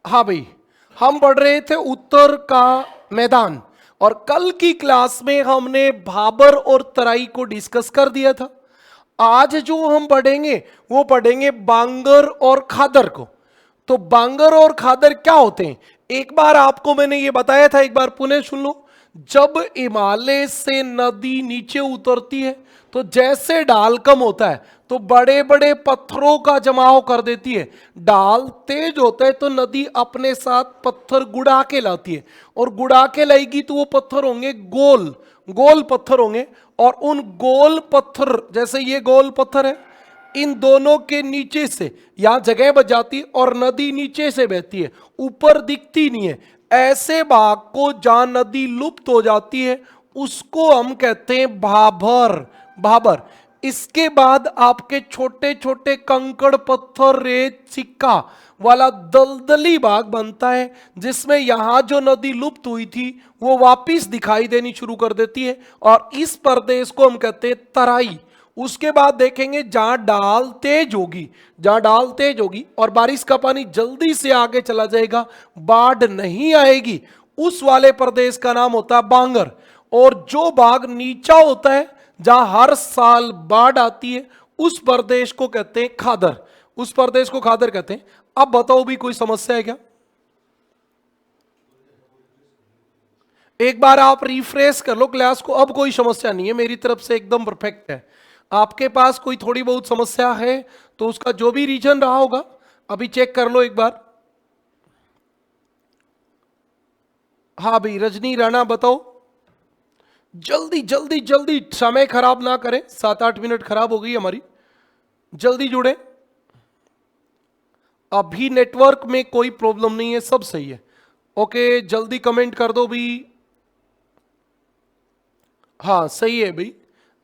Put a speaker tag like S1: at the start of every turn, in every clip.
S1: हाँ भाई, हम पढ़ रहे थे उत्तर का मैदान, और कल की क्लास में हमने भाबर और तराई को डिस्कस कर दिया था। आज जो हम पढ़ेंगे वो पढ़ेंगे बांगर और खादर को। तो बांगर और खादर क्या होते हैं, एक बार आपको मैंने ये बताया था, एक बार पुनः सुन लो। जब हिमालय से नदी नीचे उतरती है तो जैसे ढाल कम होता है तो बड़े बड़े पत्थरों का जमाव कर देती है। ढाल तेज होता है तो नदी अपने साथ पत्थर गुड़ा के लाती है, और गुड़ा के लाएगी तो वो पत्थर होंगे गोल गोल पत्थर होंगे। और उन गोल पत्थर, जैसे ये गोल पत्थर है, इन दोनों के नीचे से यहां जगह बच जाती है और नदी नीचे से बहती है, ऊपर दिखती नहीं है। ऐसे भाग को जहां नदी लुप्त हो जाती है उसको हम कहते हैं भाबर। भाबर। इसके बाद आपके छोटे छोटे कंकड़ पत्थर रेत सिक्का वाला दलदली भाग बनता है, जिसमें यहां जो नदी लुप्त हुई थी वो वापिस दिखाई देनी शुरू कर देती है, और इस प्रदेश को हम कहते हैं तराई। उसके बाद देखेंगे जहां डाल तेज होगी, जहां डाल तेज होगी और बारिश का पानी जल्दी से आगे चला जाएगा, बाढ़ नहीं आएगी, उस वाले प्रदेश का नाम होता है बांगर। और जो भाग नीचा होता है जहां हर साल बाढ़ आती है उस प्रदेश को कहते हैं खादर। उस प्रदेश को खादर कहते हैं। अब बताओ भी, कोई समस्या है क्या? एक बार आप रिफ्रेश कर लो क्लास को। अब कोई समस्या नहीं है, मेरी तरफ से एकदम परफेक्ट है। आपके पास कोई थोड़ी बहुत समस्या है तो उसका जो भी रीजन रहा होगा अभी चेक कर लो एक बार। हाँ भाई, रजनी राणा बताओ। जल्दी जल्दी जल्दी, समय खराब ना करें, 7-8 मिनट खराब हो गई हमारी। जल्दी जुड़े। अभी नेटवर्क में कोई प्रॉब्लम नहीं है, सब सही है। ओके, जल्दी कमेंट कर दो भी। हाँ सही है भाई,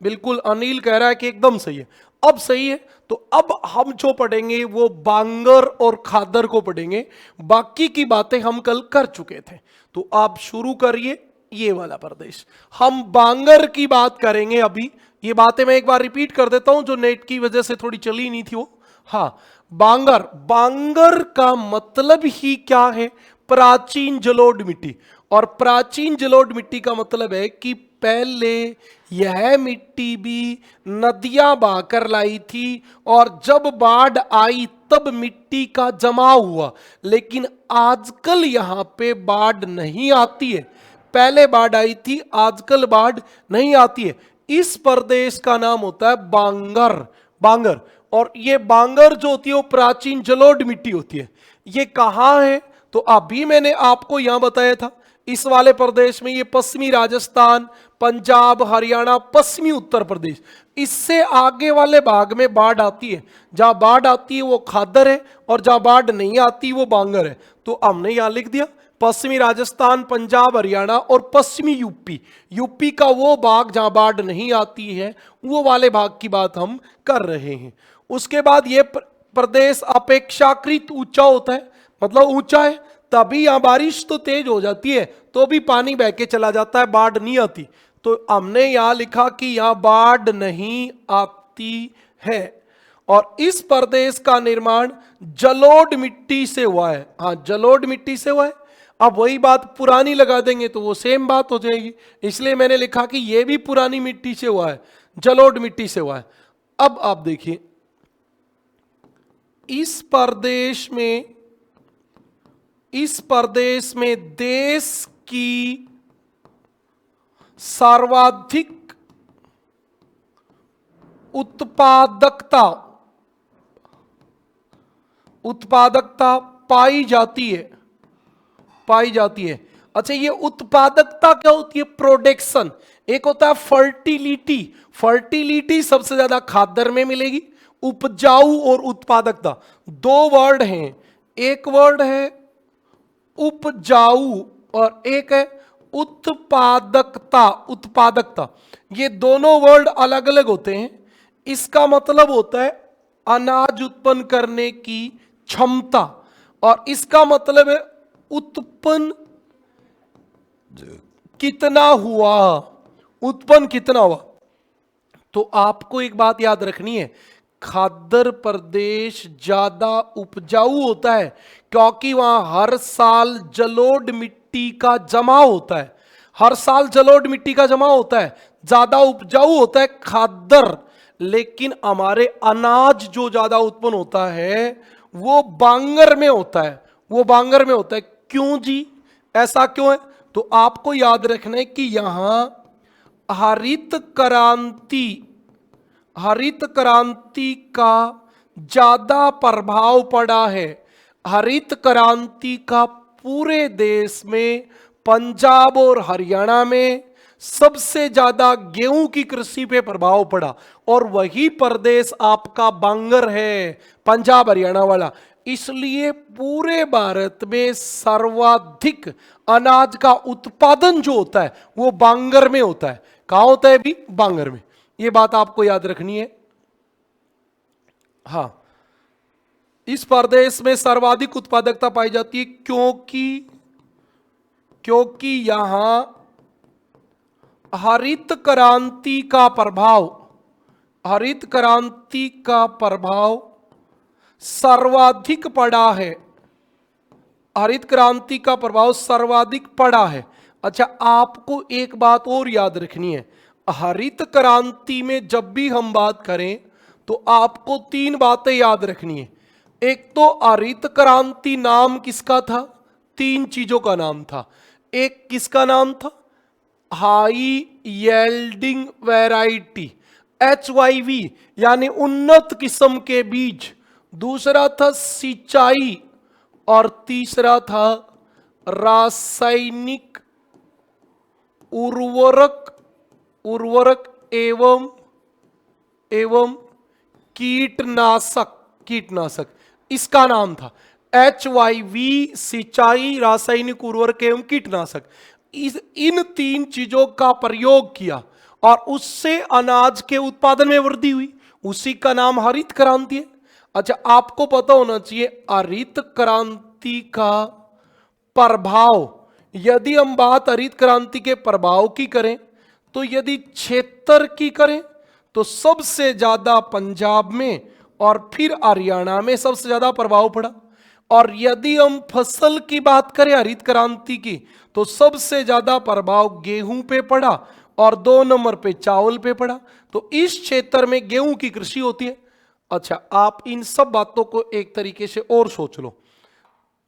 S1: बिल्कुल अनिल कह रहा है कि एकदम सही है। अब सही है, तो अब हम जो पढ़ेंगे वो बांगर और खादर को पढ़ेंगे। बाकी की बातें हम कल कर चुके थे, तो आप शुरू करिए ये वाला प्रदेश। हम बांगर की बात करेंगे अभी। ये बातें मैं एक बार रिपीट कर देता हूं, जो नेट की वजह से थोड़ी चली नहीं थी वो। हाँ, बांगर, बांगर का मतलब ही क्या है? प्राचीन जलोढ़ मिट्टी। और प्राचीन जलोढ़ मिट्टी का मतलब है कि पहले यह मिट्टी भी नदियां बहाकर लाई थी, और जब बाढ़ आई तब मिट्टी का जमाव हुआ। लेकिन आजकल यहां पे बाढ़ नहीं आती है। पहले बाढ़ आई थी, आजकल बाढ़ नहीं आती है। इस प्रदेश का नाम होता है बांगर। बांगर। और ये बांगर जो होती है वो प्राचीन जलोढ़ मिट्टी होती है। ये कहां है? तो अभी मैंने आपको यहां बताया था, इस वाले प्रदेश में। ये पश्चिमी राजस्थान, पंजाब, हरियाणा, पश्चिमी उत्तर प्रदेश, इससे आगे वाले भाग में बाढ़ आती है। जहां बाढ़ आती है वो खादर है, और जहां बाढ़ नहीं आती वो बांगर है। तो हमने यहां लिख दिया पश्चिमी राजस्थान, पंजाब, हरियाणा और पश्चिमी यूपी। यूपी का वो भाग जहां बाढ़ नहीं आती है, वो वाले भाग की बात हम कर रहे हैं। उसके बाद ये प्रदेश अपेक्षाकृत ऊंचा होता है, मतलब ऊंचा है, तभी यहां बारिश तो तेज हो जाती है तो भी पानी बह के चला जाता है, बाढ़ नहीं आती। तो हमने यहां लिखा कि यहां बाढ़ नहीं आती है। और इस प्रदेश का निर्माण जलोढ़ मिट्टी से हुआ है। हाँ, जलोढ़ मिट्टी से हुआ है। अब वही बात पुरानी लगा देंगे तो वो सेम बात हो जाएगी, इसलिए मैंने लिखा कि यह भी पुरानी मिट्टी से हुआ है, जलोढ़ मिट्टी से हुआ है। अब आप देखिए, इस प्रदेश में देश की सर्वाधिक उत्पादकता पाई जाती है। अच्छा, ये उत्पादकता क्या होती है? प्रोडक्शन। एक होता है फर्टिलिटी। फर्टिलिटी सबसे ज्यादा खादर में मिलेगी। उपजाऊ और उत्पादकता दो वर्ड हैं। एक वर्ड है उपजाऊ और एक है उत्पादकता। उत्पादकता, ये दोनों वर्ड अलग अलग होते हैं। इसका मतलब होता है अनाज उत्पन्न करने की क्षमता, और इसका मतलब है उत्पन्न कितना हुआ। उत्पन्न कितना हुआ। तो आपको एक बात याद रखनी है खादर प्रदेश ज्यादा उपजाऊ होता है क्योंकि वहां हर साल जलोढ़ मिट्टी का जमाव होता है। हर साल जलोढ़ मिट्टी का जमाव होता है, ज्यादा उपजाऊ होता है खादर। लेकिन हमारे अनाज जो ज्यादा उत्पन्न होता है वो बांगर में होता है, वो बांगर में होता है। क्यों जी, ऐसा क्यों है? तो आपको याद रखना है कि यहां हरित क्रांति का ज्यादा प्रभाव पड़ा है। हरित क्रांति का पूरे देश में, पंजाब और हरियाणा में सबसे ज्यादा गेहूं की कृषि पे प्रभाव पड़ा, और वही प्रदेश आपका बांगर है, पंजाब हरियाणा वाला। इसलिए पूरे भारत में सर्वाधिक अनाज का उत्पादन जो होता है वो बांगर में होता है। कहां होता है भी? बांगर में। ये बात आपको याद रखनी है। हां, इस प्रदेश में सर्वाधिक उत्पादकता पाई जाती है क्योंकि यहां हरित क्रांति का प्रभाव सर्वाधिक पड़ा है। हरित क्रांति का प्रभाव सर्वाधिक पड़ा है। अच्छा, आपको एक बात और याद रखनी है। हरित क्रांति में जब भी हम बात करें तो आपको 3 बातें याद रखनी है। एक तो हरित क्रांति नाम किसका था? 3 चीजों का नाम था। एक किसका नाम था? हाई यील्डिंग वैरायटी, HYV, यानी उन्नत किस्म के बीज। दूसरा था सिंचाई, और तीसरा था रासायनिक उर्वरक एवं कीटनाशक, इसका नाम था HYV, सिंचाई, रासायनिक उर्वरक एवं कीटनाशक। इन 3 चीजों का प्रयोग किया और उससे अनाज के उत्पादन में वृद्धि हुई, उसी का नाम हरित क्रांति है। अच्छा, आपको पता होना चाहिए हरित क्रांति का प्रभाव, यदि हम बात हरित क्रांति के प्रभाव की करें तो यदि क्षेत्र की करें तो सबसे ज्यादा पंजाब में और फिर हरियाणा में सबसे ज्यादा प्रभाव पड़ा। और यदि हम फसल की बात करें हरित क्रांति की तो सबसे ज्यादा प्रभाव गेहूं पे पड़ा और 2 नंबर पे चावल पे पड़ा। तो इस क्षेत्र में गेहूं की कृषि होती है। अच्छा, आप इन सब बातों को एक तरीके से और सोच लो।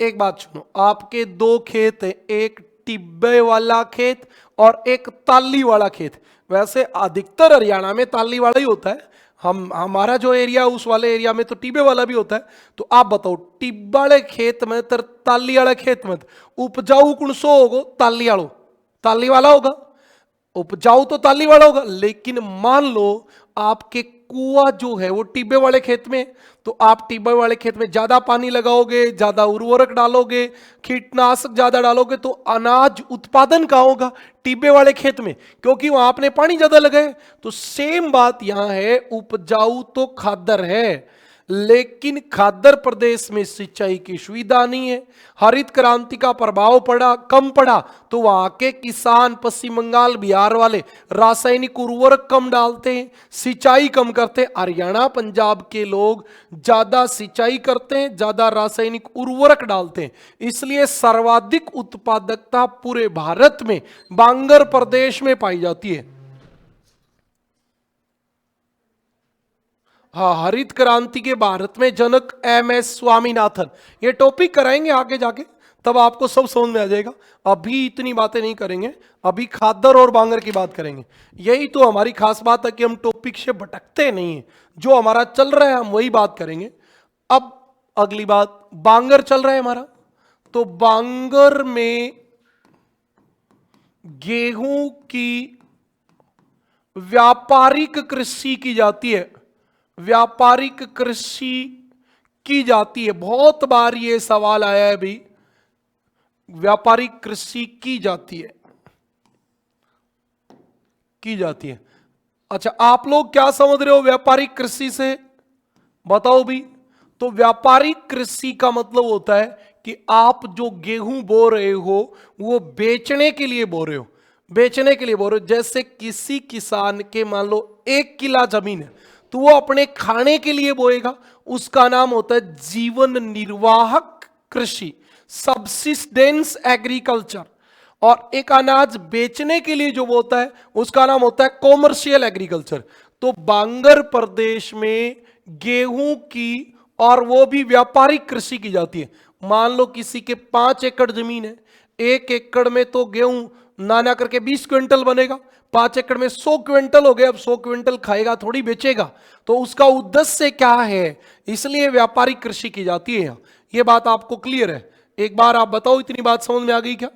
S1: एक बात सुनो, आपके 2 खेत हैं, एक टिब्बे वाला खेत और एक ताली वाला खेत। वैसे अधिकतर हरियाणा में ताली वाला ही होता है, हमारा जो एरिया उस वाले एरिया में तो टिब्बे वाला भी होता है। तो आप बताओ, टिब्बे वाले खेत में तर ताली वाले खेत में उपजाऊ कौन सो होगा? ताली वाला होगा। उपजाऊ तो ताली वाला होगा, लेकिन मान लो आपके कुआं जो है वो टिब्बे वाले खेत में, तो आप टिब्बे वाले खेत में ज्यादा पानी लगाओगे, ज्यादा उर्वरक डालोगे, कीटनाशक ज्यादा डालोगे, तो अनाज उत्पादन कहां होगा? टिब्बे वाले खेत में, क्योंकि वहां आपने पानी ज्यादा लगाए। तो सेम बात यहां है, उपजाऊ तो खादर है, लेकिन खादर प्रदेश में सिंचाई की सुविधा नहीं है। हरित क्रांति का प्रभाव कम पड़ा तो वहां के किसान पश्चिम बंगाल बिहार वाले रासायनिक उर्वरक कम डालते हैं, सिंचाई कम करते हैं। हरियाणा पंजाब के लोग ज्यादा सिंचाई करते हैं, ज्यादा रासायनिक उर्वरक डालते हैं। इसलिए सर्वाधिक उत्पादकता पूरे भारत में बांगर प्रदेश में पाई जाती है। हाँ, हरित क्रांति के भारत में जनक MS स्वामीनाथन, ये टॉपिक कराएंगे आगे जाके, तब आपको सब समझ में आ जाएगा। अभी इतनी बातें नहीं करेंगे, अभी खादर और बांगर की बात करेंगे। यही तो हमारी खास बात है कि हम टॉपिक से भटकते नहीं है, जो हमारा चल रहा है हम वही बात करेंगे। अब अगली बात, बांगर चल रहा है हमारा, तो बांगर में गेहूं की व्यापारिक कृषि की जाती है। व्यापारिक कृषि की जाती है, बहुत बार ये सवाल आया है भी, व्यापारिक कृषि की जाती है। अच्छा, आप लोग क्या समझ रहे हो व्यापारिक कृषि से? बताओ भी। तो व्यापारिक कृषि का मतलब होता है कि आप जो गेहूं बो रहे हो वो बेचने के लिए बो रहे हो। जैसे किसी किसान के मान लो 1 किला जमीन है, तो वो अपने खाने के लिए बोएगा, उसका नाम होता है जीवन निर्वाहक कृषि, सबसिस्टेंस एग्रीकल्चर। और एक अनाज बेचने के लिए जो बोता है उसका नाम होता है कॉमर्शियल एग्रीकल्चर। तो बांगर प्रदेश में गेहूं की और वो भी व्यापारिक कृषि की जाती है। मान लो किसी के 5 एकड़ जमीन है, 1 एकड़ में तो गेहूं नाना करके 20 क्विंटल बनेगा, 5 एकड़ में 100 क्विंटल हो गए। अब 100 क्विंटल खाएगा थोड़ी बेचेगा, तो उसका उद्देश्य क्या है, इसलिए व्यापारिक कृषि की जाती है। यह बात आपको क्लियर है? एक बार आप बताओ, इतनी बात समझ में आ गई क्या?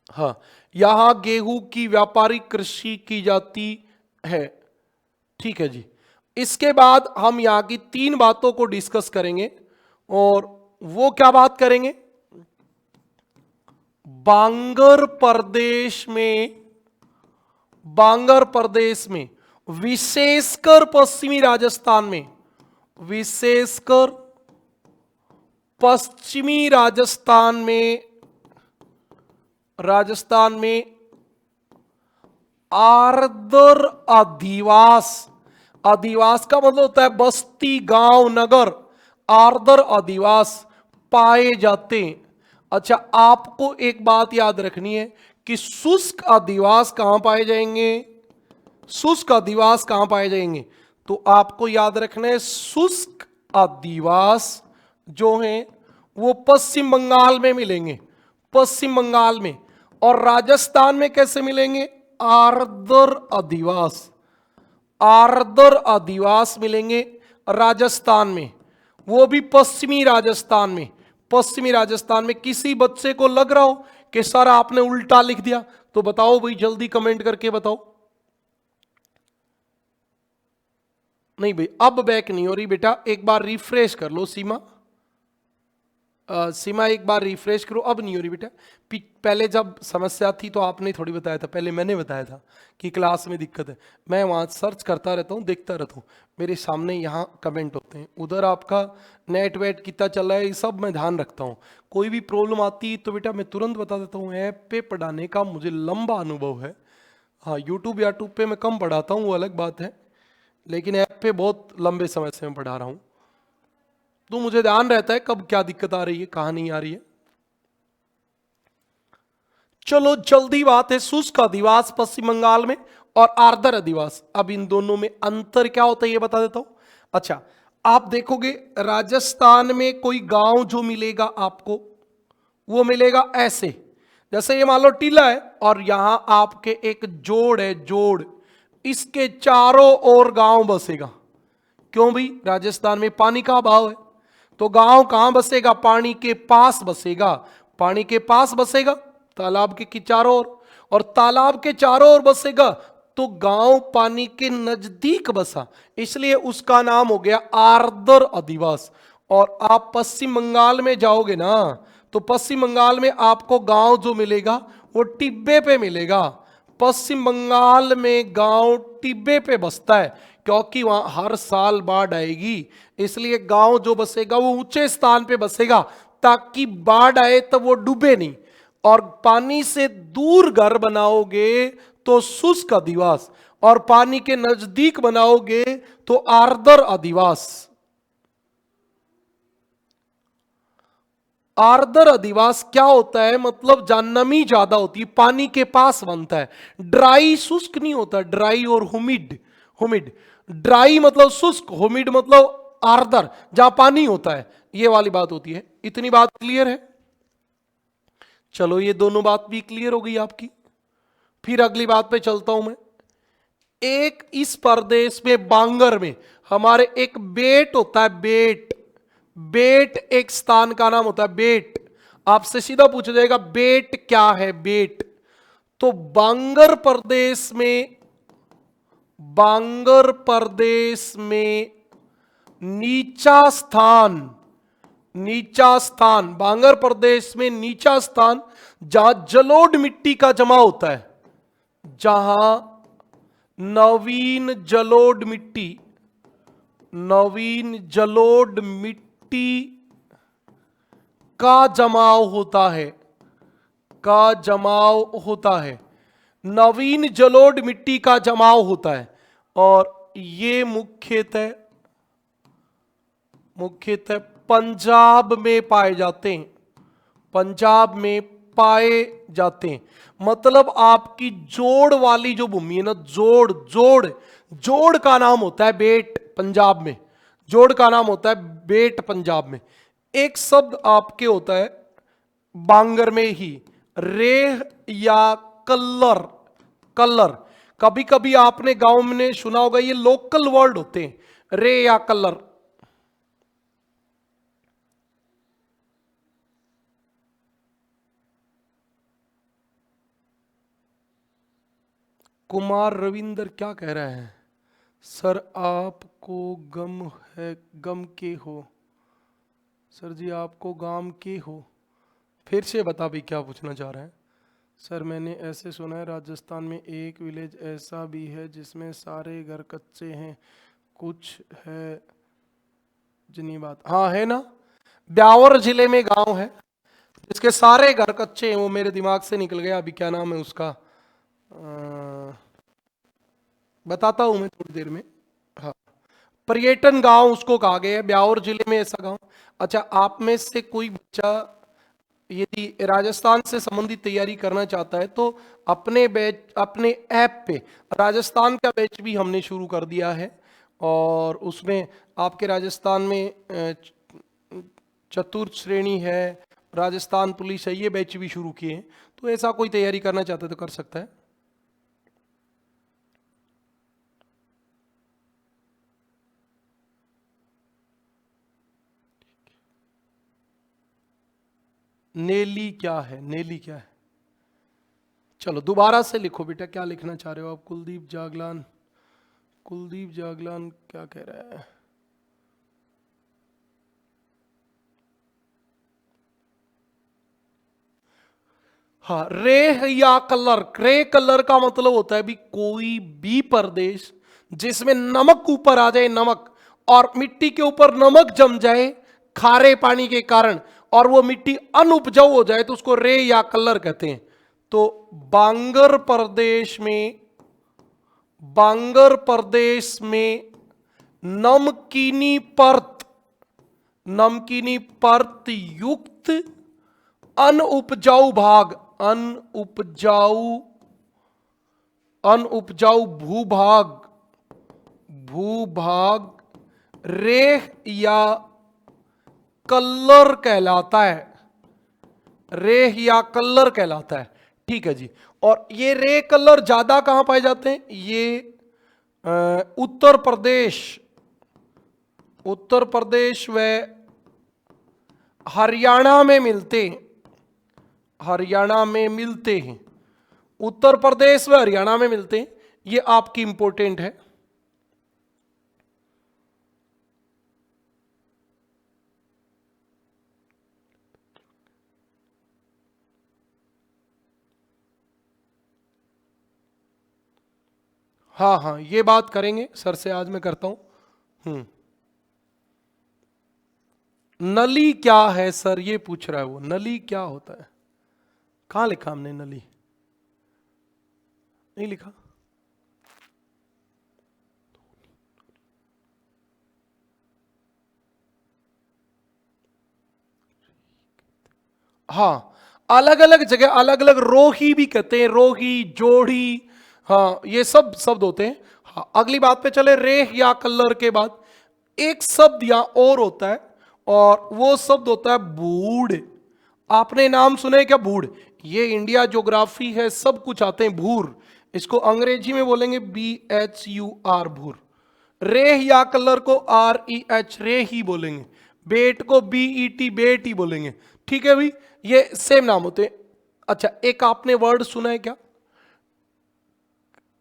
S1: हाँ, यहां गेहूं की व्यापारिक कृषि की जाती है। ठीक है जी। इसके बाद हम यहां की 3 बातों को डिस्कस करेंगे, और वो क्या बात करेंगे? बांगर प्रदेश में विशेषकर पश्चिमी राजस्थान में, विशेषकर पश्चिमी राजस्थान में आर्द्र अधिवास, अधिवास का मतलब होता है बस्ती, गांव, नगर, आर्द्र अधिवास पाए जाते हैं। अच्छा, आपको एक बात याद रखनी है कि शुष्क अधिवास कहां पाए जाएंगे? शुष्क अधिवास कहां पाए जाएंगे? तो आपको याद रखना है शुष्क अधिवास जो हैं वो पश्चिम बंगाल में मिलेंगे, पश्चिम बंगाल में। और राजस्थान में कैसे मिलेंगे? आर्द्र अधिवास, आर्द्र अधिवास मिलेंगे राजस्थान में, वो भी पश्चिमी राजस्थान में। पश्चिमी राजस्थान में किसी बच्चे को लग रहा हो कि सर आपने उल्टा लिख दिया, तो बताओ भाई, जल्दी कमेंट करके बताओ। नहीं भाई, अब बैक नहीं हो रही बेटा, एक बार रिफ्रेश कर लो। सीमा, सीमा एक बार रिफ्रेश करो, अब नहीं हो रही बेटा। पहले जब समस्या थी तो आपने थोड़ी बताया था, पहले मैंने बताया था कि क्लास में दिक्कत है। मैं वहाँ सर्च करता रहता हूँ, देखता रहता हूँ, मेरे सामने यहाँ कमेंट होते हैं, उधर आपका नेट वेट कितना चल रहा है, ये सब मैं ध्यान रखता हूँ। कोई भी प्रॉब्लम आती तो बेटा मैं तुरंत बता देता हूँ। ऐप पे पढ़ाने का मुझे लंबा अनुभव है। हाँ, यूट्यूब या ट्यूब पे मैं कम पढ़ाता हूँ, वो अलग बात है, लेकिन ऐप पे बहुत लंबे समय से मैं पढ़ा रहा हूँ, तो मुझे ध्यान रहता है कब क्या दिक्कत आ रही है, कहां नहीं आ रही है। चलो जल्दी बात है, शुष्क अधिवास पश्चिम बंगाल में और आर्द्र अधिवास, अब इन दोनों में अंतर क्या होता है ये बता देता हूं। अच्छा, आप देखोगे राजस्थान में कोई गांव जो मिलेगा आपको, वो मिलेगा ऐसे, जैसे ये मान लो टीला है और यहां आपके एक जोड़ है, जोड़, इसके चारों ओर गांव बसेगा। क्यों भाई? राजस्थान में पानी का अभाव है, तो गांव कहां बसेगा? पानी के पास बसेगा। पानी के पास बसेगा तालाब के चारों ओर, और तालाब के चारों ओर बसेगा तो गांव पानी के नजदीक बसा, इसलिए उसका नाम हो गया आर्द्र अधिवास। और आप पश्चिम बंगाल में जाओगे ना, तो पश्चिम बंगाल में आपको गांव जो मिलेगा वो टिब्बे पे मिलेगा। पश्चिम बंगाल में गांव टिब्बे पे बसता है, क्योंकि वहां हर साल बाढ़ आएगी, इसलिए गांव जो बसेगा वो ऊंचे स्थान पे बसेगा, ताकि बाढ़ आए तो वो डूबे नहीं। और पानी से दूर घर बनाओगे तो शुष्क अधिवास, और पानी के नजदीक बनाओगे तो आर्द्र अधिवास। आर्द्र अधिवास क्या होता है? मतलब जहां नमी ज्यादा होती है, पानी के पास बनता है। ड्राई शुष्क नहीं होता, ड्राई और हुमिड, हुमिड, ड्राई मतलब शुष्क, हुमिड मतलब आर्द्र, जहां पानी होता है, ये वाली बात होती है। इतनी बात क्लियर है? चलो ये दोनों बात भी क्लियर हो गई आपकी। फिर अगली बात पे चलता हूं मैं। एक इस प्रदेश में बांगर में हमारे एक बेट होता है, बेट, बेट एक स्थान का नाम होता है, बेट। आपसे सीधा पूछा जाएगा बेट क्या है, बेट। तो बांगर प्रदेश में, बांगर प्रदेश में नीचा स्थान, नीचा स्थान, बांगर प्रदेश में नीचा स्थान जहां जलोढ़ मिट्टी का जमा होता है, जहां नवीन जलोढ़ मिट्टी, नवीन जलोढ़ मिट्टी का जमाव होता है, का जमाव होता है, नवीन जलोढ़ मिट्टी का जमाव होता है। और ये मुख्यतः पंजाब में पाए जाते हैं, पंजाब में पाए जाते हैं। मतलब आपकी जोड़ वाली जो भूमि है ना, जोड़ जोड़ जोड़ का नाम होता है बेट पंजाब में, जोड़ का नाम होता है बेट पंजाब में। एक शब्द आपके होता है बांगर में ही, रेह या कल्लर। कल्लर कभी कभी आपने गांव में सुना होगा, ये लोकल वर्ड होते हैं, रे या कल्लर। कुमार रविंदर क्या कह रहे हैं? सर आपको गम है, गम के हो? सर जी आपको गाम के हो? फिर से बता भी क्या पूछना चाह रहे हैं? सर मैंने ऐसे सुना है राजस्थान में एक विलेज ऐसा भी है जिसमें सारे घर कच्चे हैं, कुछ है जिनी बात। हाँ है ना, ब्यावर जिले में गांव है जिसके सारे घर कच्चे हैं। वो मेरे दिमाग से निकल गया अभी, क्या नाम है उसका, बताता हूं मैं थोड़ी देर में। हाँ, पर्यटन गांव उसको कहा गया है, ब्यावर जिले में ऐसा गांव। अच्छा, आप में से कोई बच्चा यदि राजस्थान से संबंधित तैयारी करना चाहता है तो अपने बैच, अपने ऐप पे राजस्थान का बैच भी हमने शुरू कर दिया है, और उसमें आपके राजस्थान में चतुर्थ श्रेणी है, राजस्थान पुलिस है, ये बैच भी शुरू किए हैं। तो ऐसा कोई तैयारी करना चाहता है तो कर सकता है। नेली क्या है? नेली क्या है? चलो दोबारा से लिखो बेटा, क्या लिखना चाह रहे हो आप? कुलदीप जागलान, कुलदीप जागलान क्या कह रहा है? हाँ, रेह या कलर। रे कलर का मतलब होता है भी कोई भी प्रदेश जिसमें नमक ऊपर आ जाए, नमक, और मिट्टी के ऊपर नमक जम जाए खारे पानी के कारण, और वो मिट्टी अनउपजाऊ हो जाए, तो उसको रे या कलर कहते हैं। तो बांगर प्रदेश में, बांगर प्रदेश में नमकीनी परत, नमकीनी परत युक्त अनउपजाऊ भाग, अनउपजाऊ, अनउपजाऊ भूभाग, भूभाग रेह या कल्लर कहलाता है, रेह या कल्लर कहलाता है। ठीक है जी। और ये रे कलर ज्यादा कहां पाए जाते हैं? ये उत्तर प्रदेश, उत्तर प्रदेश व हरियाणा में मिलते हैं, हरियाणा में मिलते हैं, उत्तर प्रदेश व हरियाणा में मिलते हैं। ये आपकी इंपॉर्टेंट है। हाँ हाँ, ये बात करेंगे सर से, आज मैं करता हूं। नली क्या है सर, ये पूछ रहा है वो, नली क्या होता है? कहां लिखा हमने नली? नहीं लिखा। हाँ, अलग अलग जगह अलग अलग, रोही भी कहते हैं, रोही, जोड़ी, हाँ ये सब शब्द होते हैं। हाँ, अगली बात पे चले। रेह या कलर के बाद एक शब्द यहां और होता है, और वो शब्द होता है बूढ़। आपने नाम सुने क्या, बूढ़? ये इंडिया ज्योग्राफी है, सब कुछ आते हैं। भूर, इसको अंग्रेजी में बोलेंगे BHUR, भूर। रेह या कलर को REH, रे ही बोलेंगे। बेट को BET, बेट ही बोलेंगे। ठीक है भाई, ये सेम नाम होते हैं। अच्छा, एक आपने वर्ड सुना है क्या,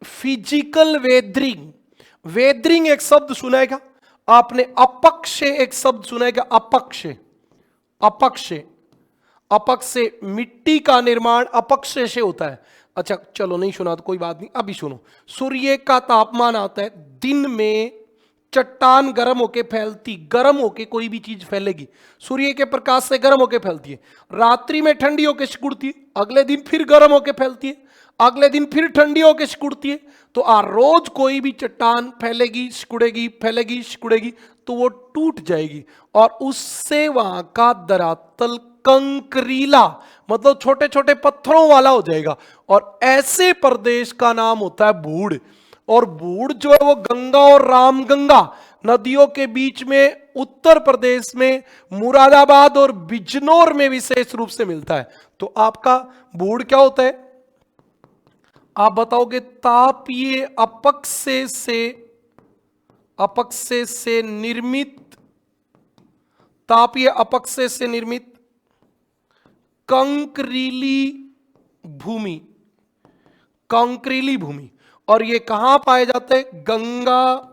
S1: फिजिकल वेदरिंग? वेदरिंग एक शब्द सुना है क्या आपने? अपक्ष एक शब्द सुना है क्या? अपक्ष, अपक्ष, अपक्ष से मिट्टी का निर्माण अपक्ष से होता है। अच्छा चलो, नहीं सुना तो कोई बात नहीं, अभी सुनो। सूर्य का तापमान आता है, दिन में चट्टान गर्म होके फैलती, गर्म होके कोई भी चीज फैलेगी, सूर्य के प्रकाश से गर्म होके फैलती है। रात्रि में ठंडी होके सिकुड़ती है, अगले दिन फिर गर्म होके फैलती है। अगले दिन फिर ठंडी होकर सिकुड़ती है, तो रोज कोई भी चट्टान फैलेगी, सिकुड़ेगी, फैलेगी, सिकुड़ेगी, तो वो टूट जाएगी और उससे वहां का धरातल कंकरीला, मतलब छोटे छोटे पत्थरों वाला हो जाएगा। और ऐसे प्रदेश का नाम होता है भूड़। और भूड़ जो है वो गंगा और रामगंगा नदियों के बीच में उत्तर प्रदेश में मुरादाबाद और बिजनौर में विशेष रूप से मिलता है। तो आपका भूड़ क्या होता है, आप बताओगे? तापीय अपक्षय से निर्मित, तापीय अपक्षय से निर्मित कंकरीली भूमि, कंकरीली भूमि। और ये कहां पाए जाते हैं? गंगा,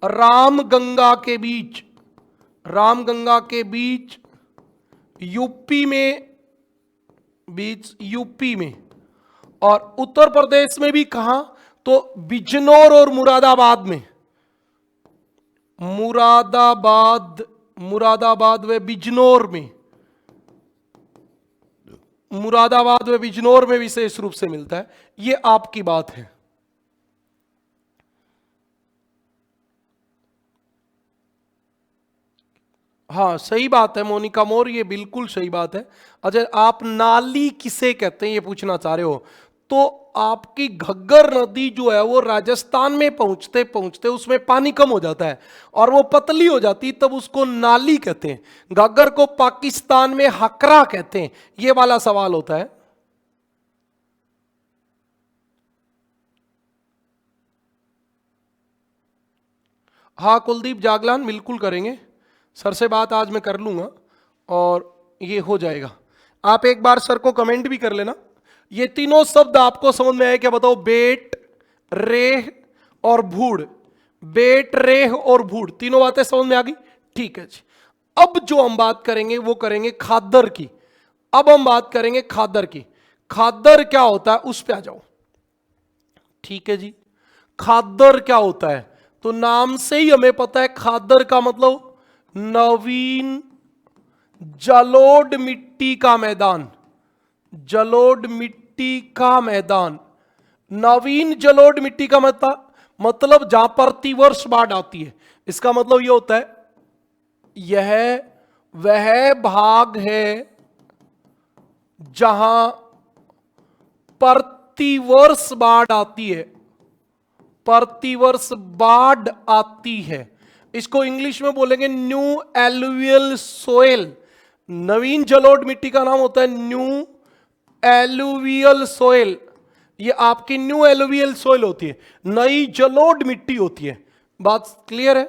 S1: रामगंगा के बीच, रामगंगा के बीच यूपी में, और उत्तर प्रदेश में भी कहां? तो बिजनौर और मुरादाबाद में, मुरादाबाद व बिजनौर में, मुरादाबाद व बिजनौर में विशेष रूप से मिलता है। ये आपकी बात है। हाँ सही बात है मोनिका मोर, ये बिल्कुल सही बात है। अच्छा, आप नाली किसे कहते हैं ये पूछना चाह रहे हो, तो आपकी घग्गर नदी जो है वो राजस्थान में पहुंचते पहुंचते उसमें पानी कम हो जाता है और वो पतली हो जाती, तब उसको नाली कहते हैं। घग्गर को पाकिस्तान में हकरा कहते हैं। ये वाला सवाल होता है। हाँ कुलदीप जागलान, बिल्कुल करेंगे सर से बात, आज मैं कर लूंगा और ये हो जाएगा। आप एक बार सर को कमेंट भी कर लेना। ये तीनों शब्द आपको समझ में आए क्या? बताओ। बेट, रेह और भूड़। बेट, रेह और भूड़, तीनों बातें समझ में आ गई? ठीक है जी। अब जो हम बात करेंगे वो करेंगे खादर की। अब हम बात करेंगे खादर की। खादर क्या होता है उस पे आ जाओ। ठीक है जी। खादर क्या होता है? तो नाम से ही हमें पता है खादर का मतलब नवीन जलोढ़ मिट्टी का मैदान। जलोढ़ मिट्टी का मैदान, नवीन जलोढ़ मिट्टी का मतलब जहां प्रतिवर्ष बाढ़ आती है। इसका मतलब यह होता है यह वह भाग है जहां प्रतिवर्ष बाढ़ आती है, प्रतिवर्ष बाढ़ आती है। इसको इंग्लिश में बोलेंगे न्यू एलुवियल सोयल। नवीन जलोढ़ मिट्टी का नाम होता है न्यू एलुवियल सोयल। ये आपकी न्यू एलुवियल सोयल होती है, नई जलोढ़ मिट्टी होती है। बात क्लियर है?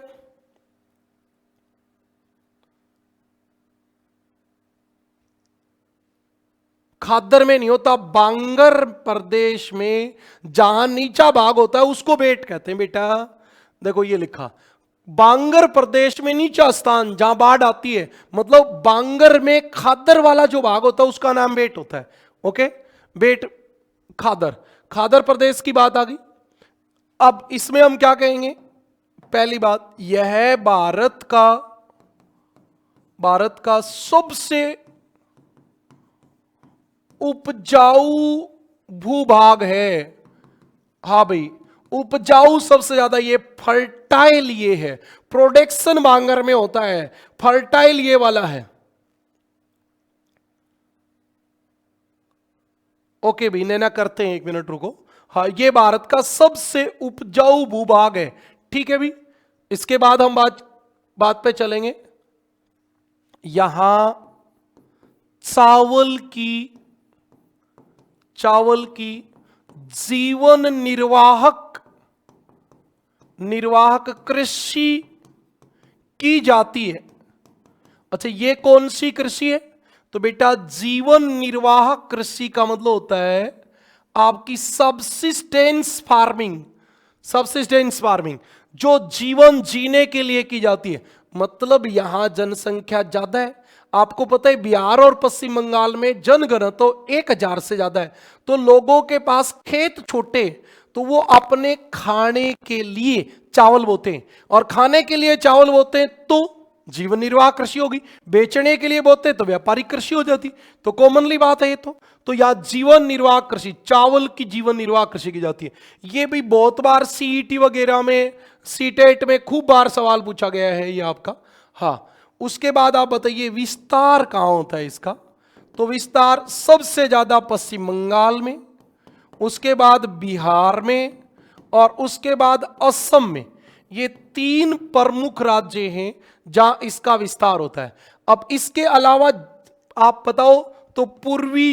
S1: खादर में नहीं होता, बांगर प्रदेश में जहां नीचा भाग होता है उसको बेट कहते हैं। बेटा देखो ये लिखा, बांगर प्रदेश में नीचा स्थान जहां बाढ़ आती है, मतलब बांगर में खादर वाला जो भाग होता है उसका नाम बेट होता है। ओके, बेट, खादर, खादर प्रदेश की बात आ गई। अब इसमें हम क्या कहेंगे? पहली बात, यह भारत का सबसे उपजाऊ भूभाग है। हाँ भाई, उपजाऊ सबसे ज्यादा, ये फर्टाइल ये है। प्रोडक्शन बांगर में होता है, फर्टाइल ये वाला है। ओके भाई, नैना करते हैं, 1 मिनट रुको। हाँ, ये भारत का सबसे उपजाऊ भूभाग है। ठीक है भी। इसके बाद हम बात पे चलेंगे। यहां चावल की जीवन निर्वाहक कृषि की जाती है। अच्छा, ये कौन सी कृषि है? तो बेटा जीवन निर्वाहक कृषि का मतलब होता है आपकी सबसिस्टेंस फार्मिंग। सबसिस्टेंस फार्मिंग जो जीवन जीने के लिए की जाती है। मतलब यहां जनसंख्या ज्यादा है। आपको पता है बिहार और पश्चिम बंगाल में जनगणना तो 1000 से ज्यादा है, तो लोगों के पास खेत छोटे, तो वो अपने खाने के लिए चावल बोते हैं। और खाने के लिए चावल बोते हैं तो जीवन निर्वाह कृषि होगी। बेचने के लिए बोते तो व्यापारिक कृषि हो जाती। तो कॉमनली बात है ये तो या जीवन निर्वाह कृषि, चावल की जीवन निर्वाह कृषि की जाती है। ये भी बहुत बार सीईटी वगैरह में, सीटेट में खूब बार सवाल पूछा गया है ये आपका। हाँ, उसके बाद आप बताइए विस्तार कहां होता है इसका। तो विस्तार सबसे ज्यादा पश्चिम बंगाल में, उसके बाद बिहार में और उसके बाद असम में। ये 3 प्रमुख राज्य हैं जहां इसका विस्तार होता है। अब इसके अलावा आप बताओ तो पूर्वी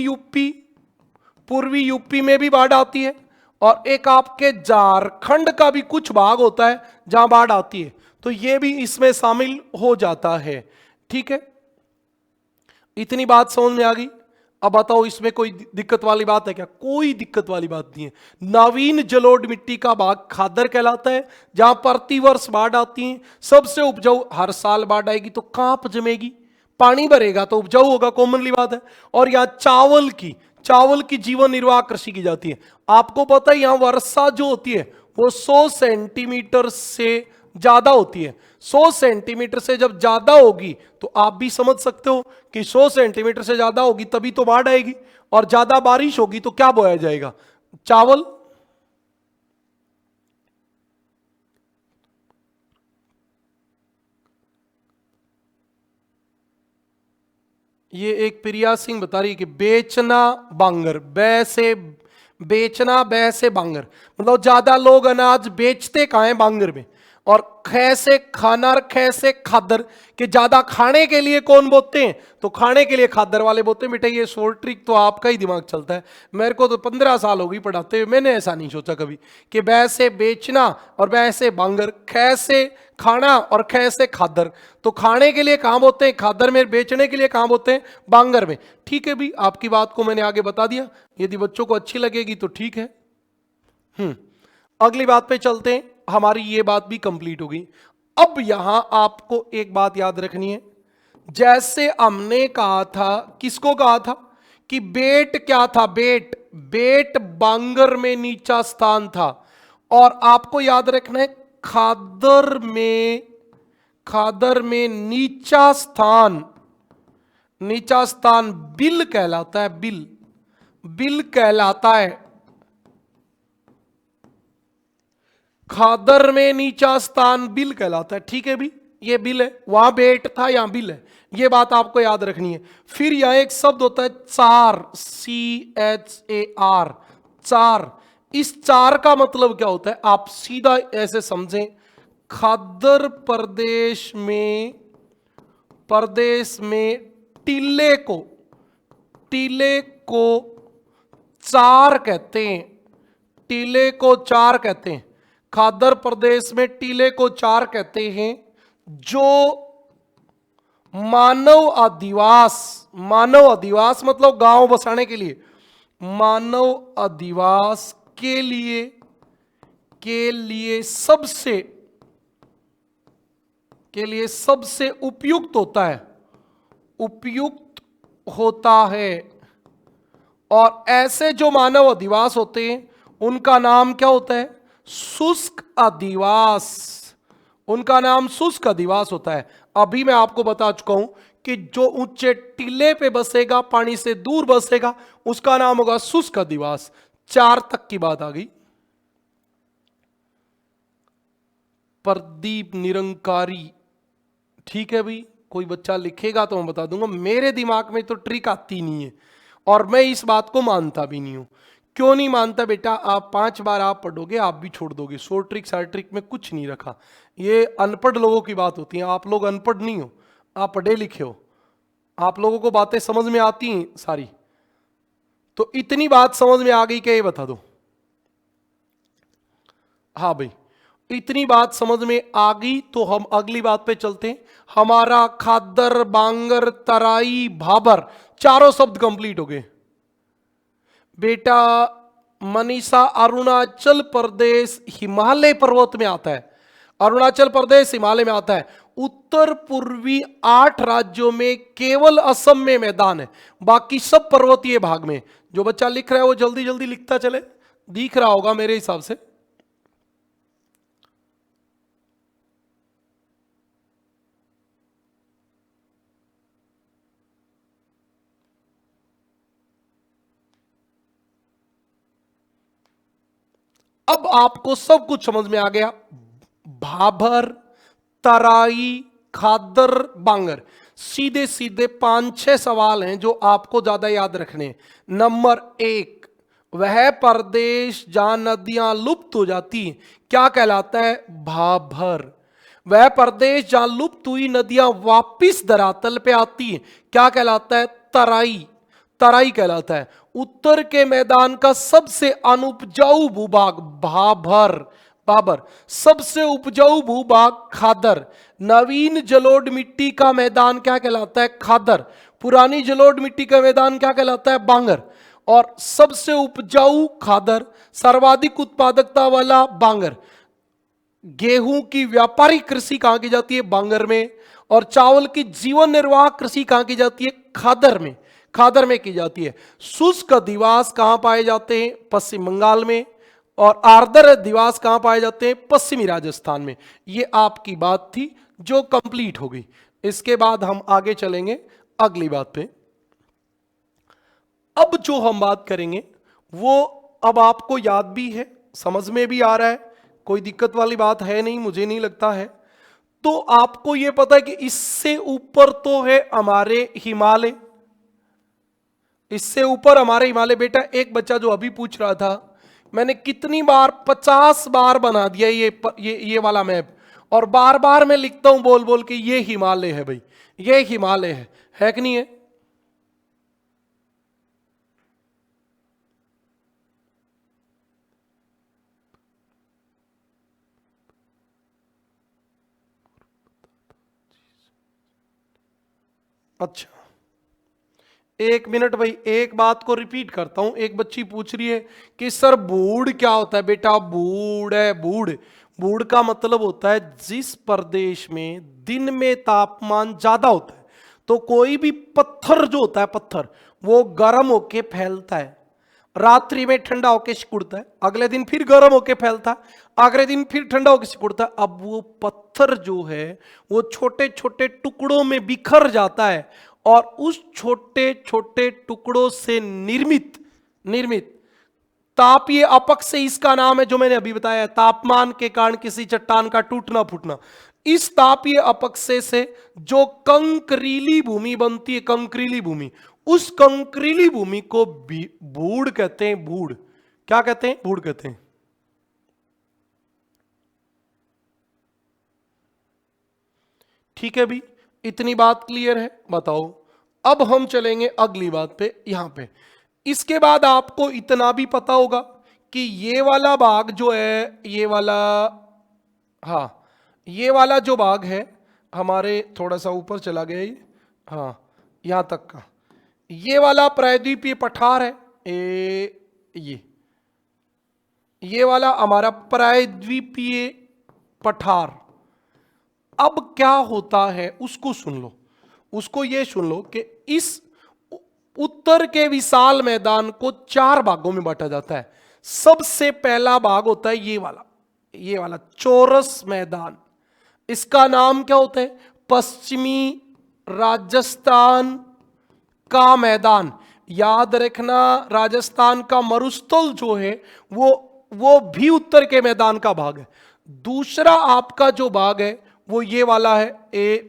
S1: यूपी में भी बाढ़ आती है और एक आपके झारखंड का भी कुछ भाग होता है जहां बाढ़ आती है। तो ये भी इसमें शामिल हो जाता है। ठीक है, इतनी बात समझ में आ गई। अब बताओ इसमें कोई दिक्कत वाली बात है क्या? कोई दिक्कत वाली बात नहीं है। नवीन जलोढ़ मिट्टी का भाग खादर कहलाता है, जहां प्रतिवर्ष बाढ़ आती है। सबसे उपजाऊ, हर साल बाढ़ आएगी तो कांप जमेगी, पानी भरेगा तो उपजाऊ होगा, कॉमनली बात है। और यहां चावल की जीवन निर्वाह कृषि की जाती है। आपको पता है यहां वर्षा जो होती है वो 100 सेंटीमीटर से ज्यादा होती है। 100 सेंटीमीटर से जब ज्यादा होगी तो आप भी समझ सकते हो कि 100 सेंटीमीटर से ज्यादा होगी तभी तो बाढ़ आएगी, और ज्यादा बारिश होगी तो क्या बोया जाएगा? चावल। ये एक प्रिया सिंह बता रही है कि बेचना बांगर, बै से बांगर, मतलब ज्यादा लोग अनाज बेचते कहां है? बांगर में। और खे से खाना और खे से खादर, कि ज्यादा खाने के लिए कौन बोते हैं? तो खाने के लिए खादर वाले बोते हैं। बेटा ये शॉर्ट ट्रिक तो आपका ही दिमाग चलता है, मेरे को तो 15 साल हो गई पढ़ाते हुए, मैंने ऐसा नहीं सोचा कभी कि बै से बेचना और बै से बांगर, खे से खाना और खे से खादर। तो खाने के लिए कहां बोते हैं? खादर में। बेचने के लिए कहां बोते हैं? बांगर में। ठीक है भी, आपकी बात को मैंने आगे बता दिया। यदि बच्चों को अच्छी लगेगी तो ठीक है। अगली बात पे चलते हैं। हमारी ये बात भी कंप्लीट हो गई। अब यहां आपको एक बात याद रखनी है। जैसे हमने कहा था, किसको कहा था कि बेट क्या था? बेट बांगर में नीचा स्थान था। और आपको याद रखना है खादर में नीचा स्थान बिल कहलाता है। बिल कहलाता है। खादर में नीचा स्थान बिल कहलाता है। ठीक है भी, ये बिल है, वहां बेट था, यहां बिल है। ये बात आपको याद रखनी है। फिर यहां एक शब्द होता है चार, CHAR, चार। इस चार का मतलब क्या होता है? आप सीधा ऐसे समझें, खादर प्रदेश में टीले को चार कहते हैं। टीले को चार कहते हैं। खादर प्रदेश में टीले को चार कहते हैं। जो मानव अधिवास मतलब गांव बसाने के लिए, मानव अधिवास के लिए सबसे उपयुक्त होता है। और ऐसे जो मानव अधिवास होते हैं उनका नाम क्या होता है? शुष्क अधिवास। उनका नाम शुष्क अधिवास होता है। अभी मैं आपको बता चुका हूं कि जो ऊंचे टीले पे बसेगा, पानी से दूर बसेगा, उसका नाम होगा शुष्क अधिवास। 4 तक की बात आ गई। प्रदीप निरंकारी, ठीक है भाई, कोई बच्चा लिखेगा तो मैं बता दूंगा। मेरे दिमाग में तो ट्रिक आती नहीं है और मैं इस बात को मानता भी नहीं हूं। क्यों नहीं मानता बेटा? आप 5 बार आप पढ़ोगे आप भी छोड़ दोगे। शॉर्ट ट्रिक साइड ट्रिक में कुछ नहीं रखा। ये अनपढ़ लोगों की बात होती है। आप लोग अनपढ़ नहीं हो, आप पढ़े लिखे हो, आप लोगों को बातें समझ में आती हैं सारी। तो इतनी बात समझ में आ गई क्या? ये बता दो। हाँ भाई, इतनी बात समझ में आ गई तो हम अगली बात पे चलते हैं। हमारा खादर, बांगर, तराई, भाबर, चारों शब्द कंप्लीट हो गए। बेटा मनीषा, अरुणाचल प्रदेश हिमालय पर्वत में आता है। अरुणाचल प्रदेश हिमालय में आता है। उत्तर पूर्वी 8 राज्यों में केवल असम में मैदान है, बाकी सब पर्वतीय भाग में। जो बच्चा लिख रहा है वो जल्दी जल्दी लिखता चले, दिख रहा होगा मेरे हिसाब से। अब आपको सब कुछ समझ में आ गया। भाबर, तराई, खादर, बांगर, सीधे सीधे 5-6 सवाल हैं जो आपको ज्यादा याद रखने हैं। नंबर 1, वह प्रदेश जहां नदियां लुप्त हो जाती हैं क्या कहलाता है? भाबर। वह प्रदेश जहां लुप्त हुई नदियां वापिस धरातल पे आती हैं क्या कहलाता है? तराई। तराई कहलाता है। उत्तर के मैदान का सबसे अनुपजाऊ भूभाग भाबर। बाबर। सबसे उपजाऊ भूभाग खादर। नवीन जलोढ़ मिट्टी का मैदान क्या कहलाता है? खादर। पुरानी जलोढ़ मिट्टी का मैदान क्या कहलाता है? बांगर। और सबसे उपजाऊ खादर, सर्वाधिक उत्पादकता वाला बांगर। गेहूं की व्यापारिक कृषि कहां की जाती है? बांगर में। और चावल की जीवन निर्वाह कृषि कहां की जाती है? खादर में। खादर में की जाती है। शुष्क अधिवास कहां पाए जाते हैं? पश्चिम बंगाल में। और आर्द्र अधिवास कहां पाए जाते हैं? पश्चिमी राजस्थान में। यह आपकी बात थी जो कंप्लीट हो गई। इसके बाद हम आगे चलेंगे अगली बात पे। अब जो हम बात करेंगे वो अब आपको याद भी है, समझ में भी आ रहा है, कोई दिक्कत वाली बात है नहीं, मुझे नहीं लगता है। तो आपको यह पता है कि इससे ऊपर तो है हमारे हिमालय, इससे ऊपर हमारे हिमालय। बेटा एक बच्चा जो अभी पूछ रहा था, मैंने कितनी बार 50 बार बना दिया ये वाला मैप, और बार बार मैं लिखता हूं बोल बोल के ये हिमालय है भाई, ये हिमालय है कि नहीं है? अच्छा, 1 मिनट भाई, एक बात को रिपीट करता हूं। एक बच्ची पूछ रही है कि सर बूढ़ क्या होता है? बेटा बूढ़ है, बूढ़, बूढ़ का मतलब होता है जिस प्रदेश में दिन में तापमान ज्यादा होता है तो कोई भी पत्थर जो होता है, पत्थर वो गर्म होके फैलता है, रात्रि में ठंडा होके सिकुड़ता है, अगले दिन फिर गर्म होके फैलता है, अगले दिन फिर ठंडा होके सिकुड़ता है। अब वो पत्थर जो है वो छोटे छोटे टुकड़ों में बिखर जाता है, और उस छोटे छोटे टुकड़ों से निर्मित निर्मित तापीय अपक्ष से इसका नाम है जो मैंने अभी बताया, तापमान के कारण किसी चट्टान का टूटना फूटना। इस तापीय अपक्षय से जो कंकरीली भूमि बनती है, कंकरीली भूमि, उस कंकरीली भूमि को बूढ़ कहते हैं। बूढ़ क्या कहते हैं? बूढ़ कहते हैं। ठीक है भी, इतनी बात क्लियर है? बताओ। अब हम चलेंगे अगली बात पे, यहां पे। इसके बाद आपको इतना भी पता होगा कि ये वाला भाग जो है, ये वाला, हाँ, ये वाला जो भाग है हमारे, थोड़ा सा ऊपर चला गया ये, हाँ, यहां तक का ये वाला प्रायद्वीपीय पठार है। ये वाला हमारा प्रायद्वीपीय पठार। अब क्या होता है उसको सुन लो, उसको ये सुन लो कि इस उत्तर के विशाल मैदान को 4 भागों में बांटा जाता है। सबसे पहला भाग होता है ये वाला चौरस मैदान। इसका नाम क्या होता है? पश्चिमी राजस्थान का मैदान। याद रखना, राजस्थान का मरुस्थल जो है वो भी उत्तर के मैदान का भाग है। दूसरा आपका जो भाग है वो ये वाला है,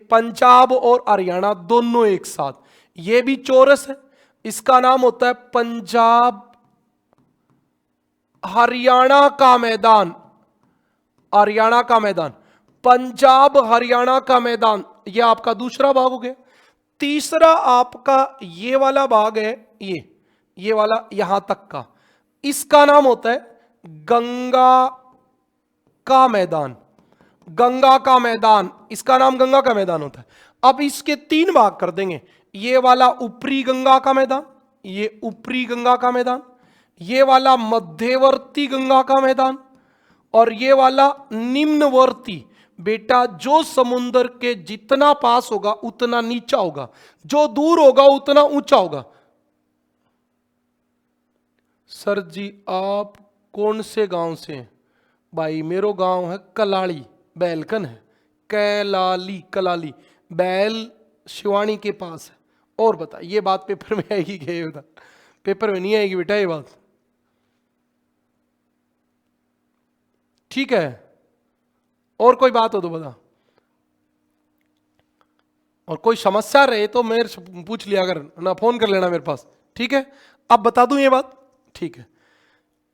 S1: पंजाब और हरियाणा दोनों एक साथ, ये भी चौरस है। इसका नाम होता है पंजाब हरियाणा का मैदान। हरियाणा का मैदान, पंजाब हरियाणा का मैदान, ये आपका दूसरा भाग हो गया। तीसरा आपका ये वाला भाग है, ये वाला यहां तक का, इसका नाम होता है गंगा का मैदान। गंगा का मैदान, इसका नाम गंगा का मैदान होता है। अब इसके 3 भाग कर देंगे। ये वाला ऊपरी गंगा का मैदान, ये ऊपरी गंगा का मैदान, ये वाला मध्यवर्ती गंगा का मैदान, और ये वाला निम्नवर्ती। बेटा जो समुद्र के जितना पास होगा उतना नीचा होगा, जो दूर होगा उतना ऊंचा होगा। सर जी आप कौन से गांव से हैं? भाई मेरो गांव है कलाली, बैलकन है, कलाली बैल शिवानी के पास है। और बता, ये बात पेपर में आएगी क्या? बता, पेपर में नहीं आएगी बेटा ये बात। ठीक है, और कोई बात हो तो बता, और कोई समस्या रहे तो मेरे से पूछ लिया अगर ना, फोन कर लेना मेरे पास, ठीक है। अब बता दूं ये बात, ठीक है।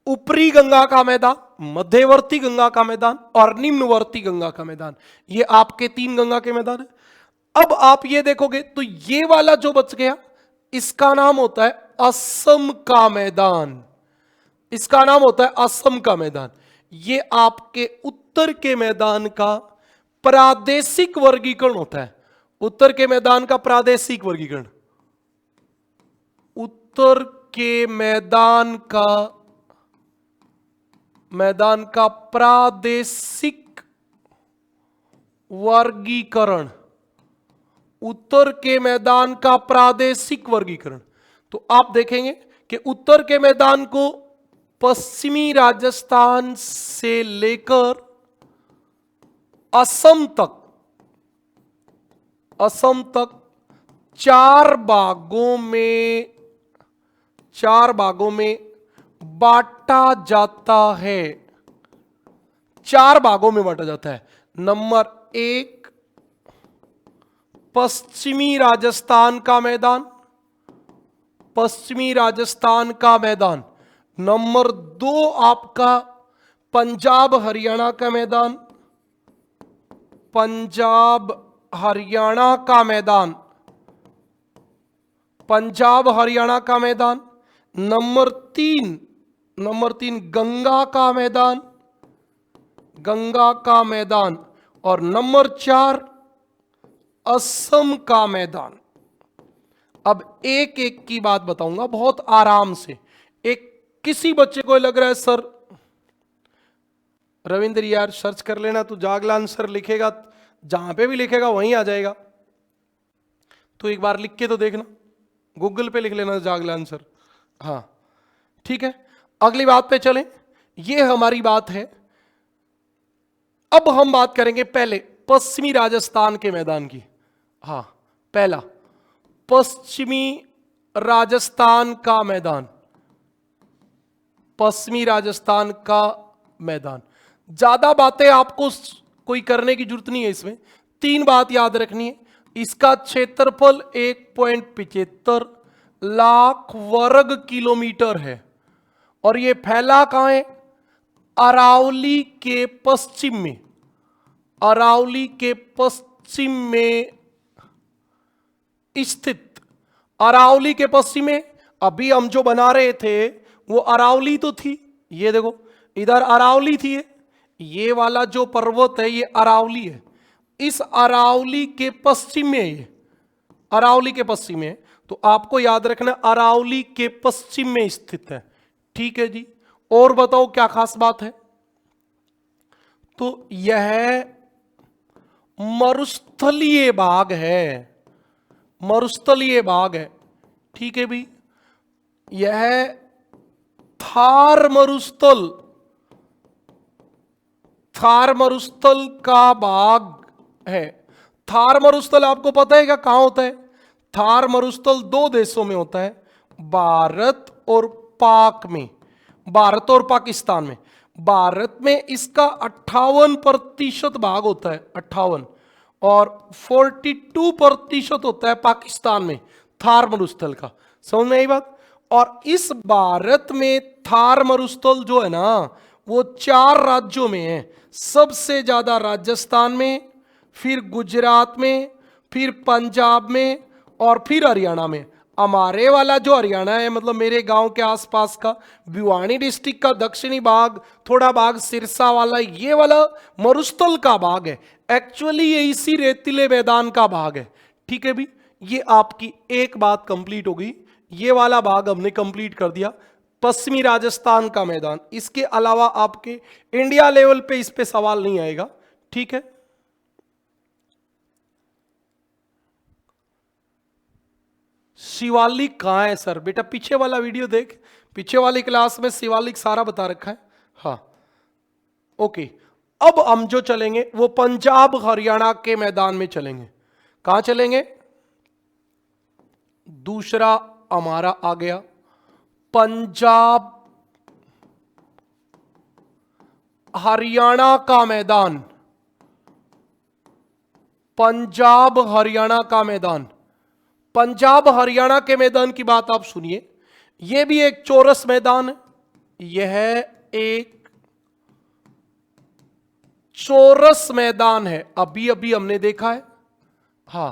S1: ऊपरी गंगा का मैदान, मध्यवर्ती गंगा का मैदान और निम्नवर्ती गंगा का मैदान, ये आपके 3 गंगा के मैदान है। अब आप ये देखोगे तो ये वाला जो बच गया इसका नाम होता है असम का मैदान, इसका नाम होता है असम का मैदान। ये आपके उत्तर के मैदान का प्रादेशिक वर्गीकरण होता है, उत्तर के मैदान का प्रादेशिक वर्गीकरण, उत्तर के मैदान का प्रादेशिक वर्गीकरण, उत्तर के मैदान का प्रादेशिक वर्गीकरण। तो आप देखेंगे कि उत्तर के मैदान को पश्चिमी राजस्थान से लेकर असम तक 4 भागों में बांटा जाता है, 4 भागों में बांटा जाता है। नंबर 1 पश्चिमी राजस्थान का मैदान, पश्चिमी राजस्थान का मैदान। नंबर 2 आपका पंजाब हरियाणा का मैदान, पंजाब हरियाणा का मैदान, पंजाब हरियाणा का मैदान। नंबर 3 गंगा का मैदान, गंगा का मैदान। और नंबर 4 असम का मैदान। अब एक एक की बात बताऊंगा बहुत आराम से। एक किसी बच्चे को लग रहा है सर रविंद्र यार सर्च कर लेना, तो जागलान सर लिखेगा, जहां पे भी लिखेगा वहीं आ जाएगा, तो एक बार लिख के तो देखना, गूगल पे लिख लेना जागलान सर। हाँ ठीक है, अगली बात पे चलें। ये हमारी बात है। अब हम बात करेंगे पहले पश्चिमी राजस्थान के मैदान की। हाँ, पहला पश्चिमी राजस्थान का मैदान, पश्चिमी राजस्थान का मैदान। ज्यादा बातें आपको कोई करने की जरूरत नहीं है, इसमें 3 बात याद रखनी है। इसका क्षेत्रफल 1.75 लाख वर्ग किलोमीटर है और यह फैला कहां है? अरावली के पश्चिम में, अरावली के पश्चिम में स्थित, अरावली के पश्चिम में। अभी हम जो बना रहे थे वो अरावली तो थी, ये देखो इधर अरावली थी, ये वाला जो पर्वत है ये अरावली है। इस अरावली के पश्चिम में, ये अरावली के पश्चिम में, तो आपको याद रखना अरावली के पश्चिम में स्थित है। ठीक है जी, और बताओ क्या खास बात है? तो यह मरुस्थलीय भाग है, मरुस्थलीय भाग है। ठीक है भी, यह थार मरुस्थल, थार मरुस्थल का भाग है। थार मरुस्थल आपको पता है क्या कहां होता है? थार मरुस्थल 2 देशों में होता है, भारत और पाक में, भारत और पाकिस्तान में। भारत में इसका 58% भाग होता है, 58, और 42% होता है पाकिस्तान में थार मरुस्थल का। समझ में आई बात? और इस भारत में थार मरुस्थल जो है ना वो 4 राज्यों में है। सबसे ज्यादा राजस्थान में, फिर गुजरात में, फिर पंजाब में और फिर हरियाणा में। हमारे वाला जो हरियाणा है, मतलब मेरे गांव के आसपास का भिवानी डिस्ट्रिक्ट का दक्षिणी भाग, थोड़ा भाग सिरसा वाला, ये वाला मरुस्थल का भाग है। एक्चुअली ये इसी रेतीले मैदान का भाग है। ठीक है भी, ये आपकी एक बात कंप्लीट हो गई, ये वाला भाग हमने कंप्लीट कर दिया, पश्चिमी राजस्थान का मैदान। इसके अलावा आपके इंडिया लेवल पे इस पे सवाल नहीं आएगा। ठीक है, शिवालिक कहां है सर? बेटा पीछे वाला वीडियो देख, पीछे वाली क्लास में शिवालिक सारा बता रखा है। हाँ ओके, अब हम जो चलेंगे वो पंजाब हरियाणा के मैदान में चलेंगे। कहां चलेंगे? दूसरा हमारा आ गया पंजाब हरियाणा का मैदान, पंजाब हरियाणा का मैदान। पंजाब हरियाणा के मैदान की बात आप सुनिए, यह भी एक चौरस मैदान है, यह एक चौरस मैदान है, अभी अभी हमने देखा है। हां,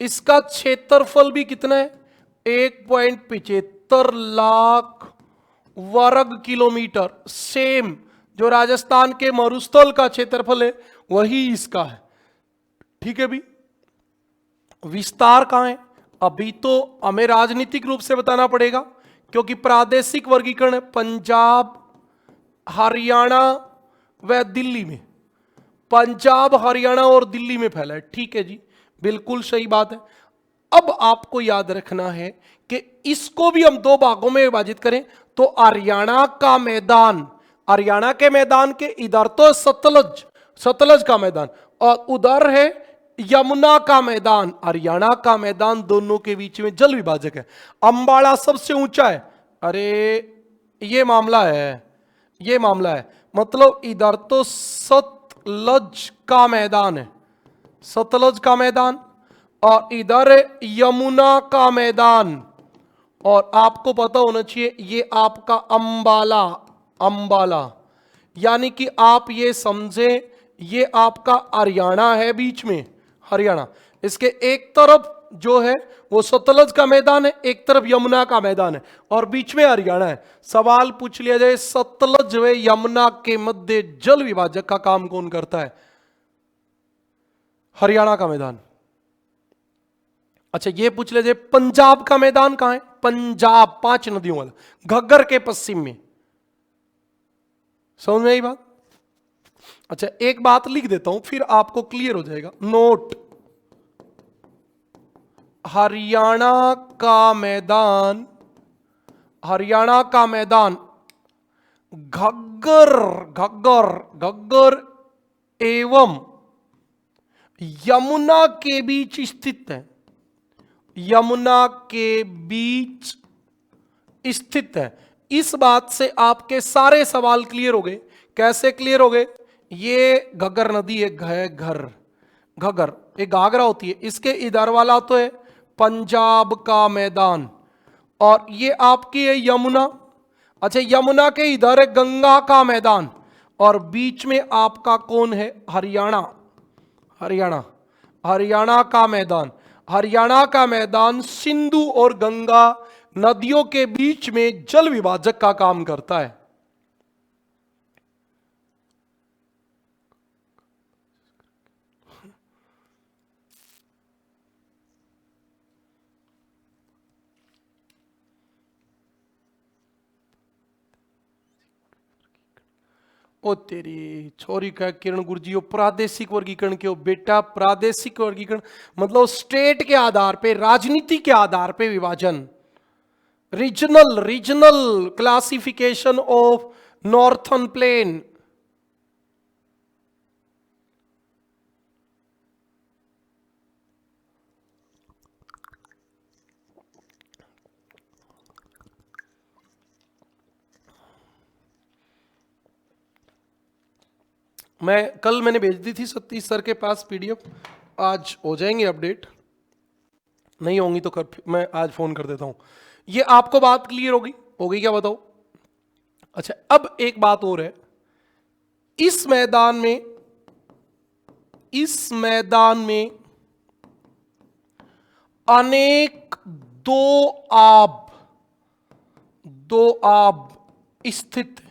S1: इसका क्षेत्रफल भी कितना है, 1.75 लाख वर्ग किलोमीटर। सेम जो राजस्थान के मरुस्थल का क्षेत्रफल है वही इसका है। ठीक है भी, विस्तार कहां है, अभी तो हमें राजनीतिक रूप से बताना पड़ेगा, क्योंकि प्रादेशिक वर्गीकरण है पंजाब हरियाणा व दिल्ली में। पंजाब हरियाणा और दिल्ली में फैला है। ठीक है जी, बिल्कुल सही बात है। अब आपको याद रखना है कि इसको भी हम दो भागों में विभाजित करें तो हरियाणा का मैदान, हरियाणा के मैदान के इधर तो सतलज का मैदान और उधर है यमुना का मैदान। हरियाणा का मैदान दोनों के बीच में जल विभाजक है। अंबाला सबसे ऊंचा है। अरे ये मामला है, मतलब इधर तो सतलज का मैदान है, सतलज का मैदान, और इधर है यमुना का मैदान। और आपको पता होना चाहिए ये आपका अंबाला, यानी कि आप ये समझे ये आपका हरियाणा है, बीच में हरियाणा। इसके एक तरफ जो है वो सतलज का मैदान है, एक तरफ यमुना का मैदान है, और बीच में हरियाणा है। सवाल पूछ लिया जाए सतलज व यमुना के मध्य जल विभाजक का काम कौन करता है, हरियाणा का मैदान। अच्छा ये पूछ लिया जाए पंजाब का मैदान कहां है, पंजाब 5 नदियों वाला घग्गर के पश्चिम में। समझ में आई बात। अच्छा एक बात लिख देता हूं फिर आपको क्लियर हो जाएगा। नोट, हरियाणा का मैदान घग्गर एवं यमुना के बीच स्थित है, यमुना के बीच स्थित है। इस बात से आपके सारे सवाल क्लियर हो गए। कैसे क्लियर हो गए, ये घग्गर नदी है, घग्गर एक घाघरा होती है, इसके इधर वाला तो है पंजाब का मैदान, और ये आपकी है यमुना। अच्छा यमुना के इधर है गंगा का मैदान, और बीच में आपका कौन है, हरियाणा का मैदान। हरियाणा का मैदान सिंधु और गंगा नदियों के बीच में जल विभाजक का काम करता है। ओ तेरी छोरी का किरण गुरुजी, प्रादेशिक वर्गीकरण क्यों बेटा, प्रादेशिक वर्गीकरण मतलब स्टेट के आधार पे, राजनीति के आधार पे विभाजन, regional classification of northern plain. मैंने भेज दी थी सतीश सर के पास पीडीएफ, आज हो जाएंगे अपडेट, नहीं होंगी तो मैं आज फोन कर देता हूं। ये आपको बात क्लियर होगी क्या बताओ। अच्छा अब एक बात और है, इस मैदान में अनेक दो आब स्थित,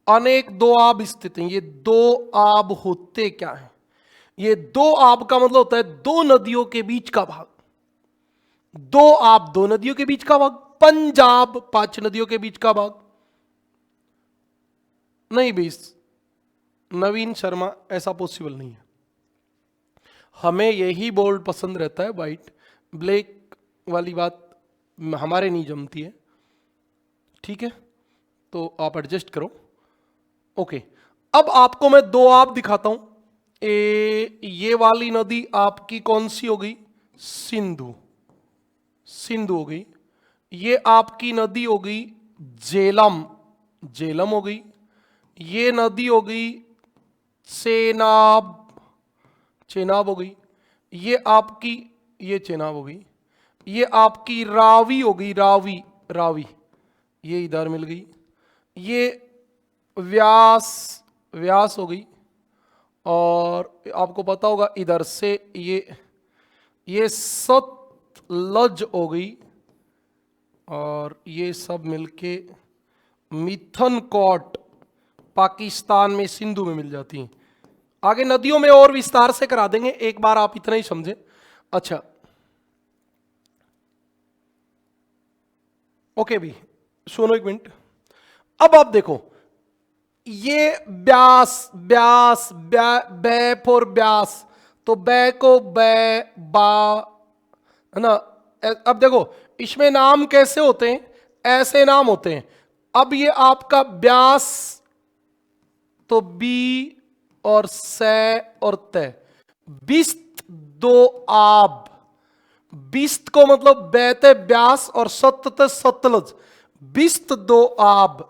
S1: अनेक दो आब स्थित हैं। ये दो आब होते क्या हैं, ये दो आब का मतलब होता है दो नदियों के बीच का भाग, दो आब दो नदियों के बीच का भाग, पंजाब 5 नदियों के बीच का भाग। नहीं भाई नवीन शर्मा ऐसा पॉसिबल नहीं है, हमें यही बोल्ड पसंद रहता है, वाइट ब्लैक वाली बात हमारे नहीं जमती है। ठीक है तो आप एडजस्ट करो। ओके अब आपको मैं दो आब दिखाता हूं। ये वाली नदी आपकी कौन सी हो गई, सिंधु हो गई। ये आपकी नदी हो गई झेलम हो गई। ये नदी हो गई चेनाब, चेनाब हो गई। ये आपकी, ये चेनाब हो गई। ये आपकी रावी हो गई, रावी, रावी, ये इधर मिल गई। ये व्यास, व्यास हो गई। और आपको पता होगा इधर से ये सतलज हो गई। और ये सब मिलके मिथनकोट पाकिस्तान में सिंधु में मिल जाती हैं। आगे नदियों में और विस्तार से करा देंगे, एक बार आप इतना ही समझें। अच्छा, ओके भी, सुनो एक मिनट। अब आप देखो, ये ब्यास, ब्यास, बै फॉर ब्यास, तो बै को बै बा, है ना। अब देखो इसमें नाम कैसे होते हैं, ऐसे नाम होते हैं। अब ये आपका ब्यास, तो बी और से और ते, बिस्त दो आब, बिस्त को मतलब बैते ब्यास और सत्त सतलज, बिस्त दो आब।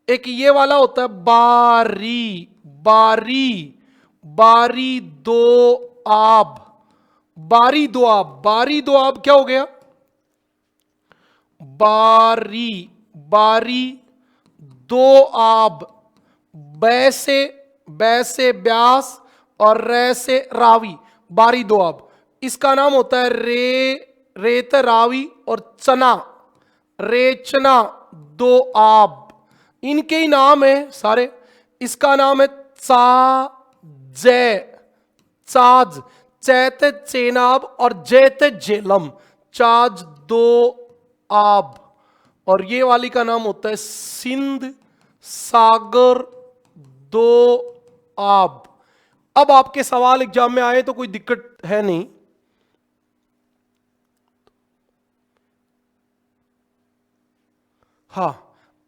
S1: एक ये वाला होता है बारी, बारी, बारी दो आब, बारी दो आब, बारी दो आब क्या हो गया, बारी, बारी दो आब, बैसे, बैसे ब्यास और रे से रावी, बारी दो आब। इसका नाम होता है रेत रावी और चना, रेचना दो आब, इनके ही नाम है सारे। इसका नाम है चा जय, चाज, चैत चेनाब और जैत जेलम, चाज दो आब। और ये वाली का नाम होता है सिंध सागर दो आब। अब आपके सवाल एग्जाम में आए तो कोई दिक्कत है नहीं। हाँ,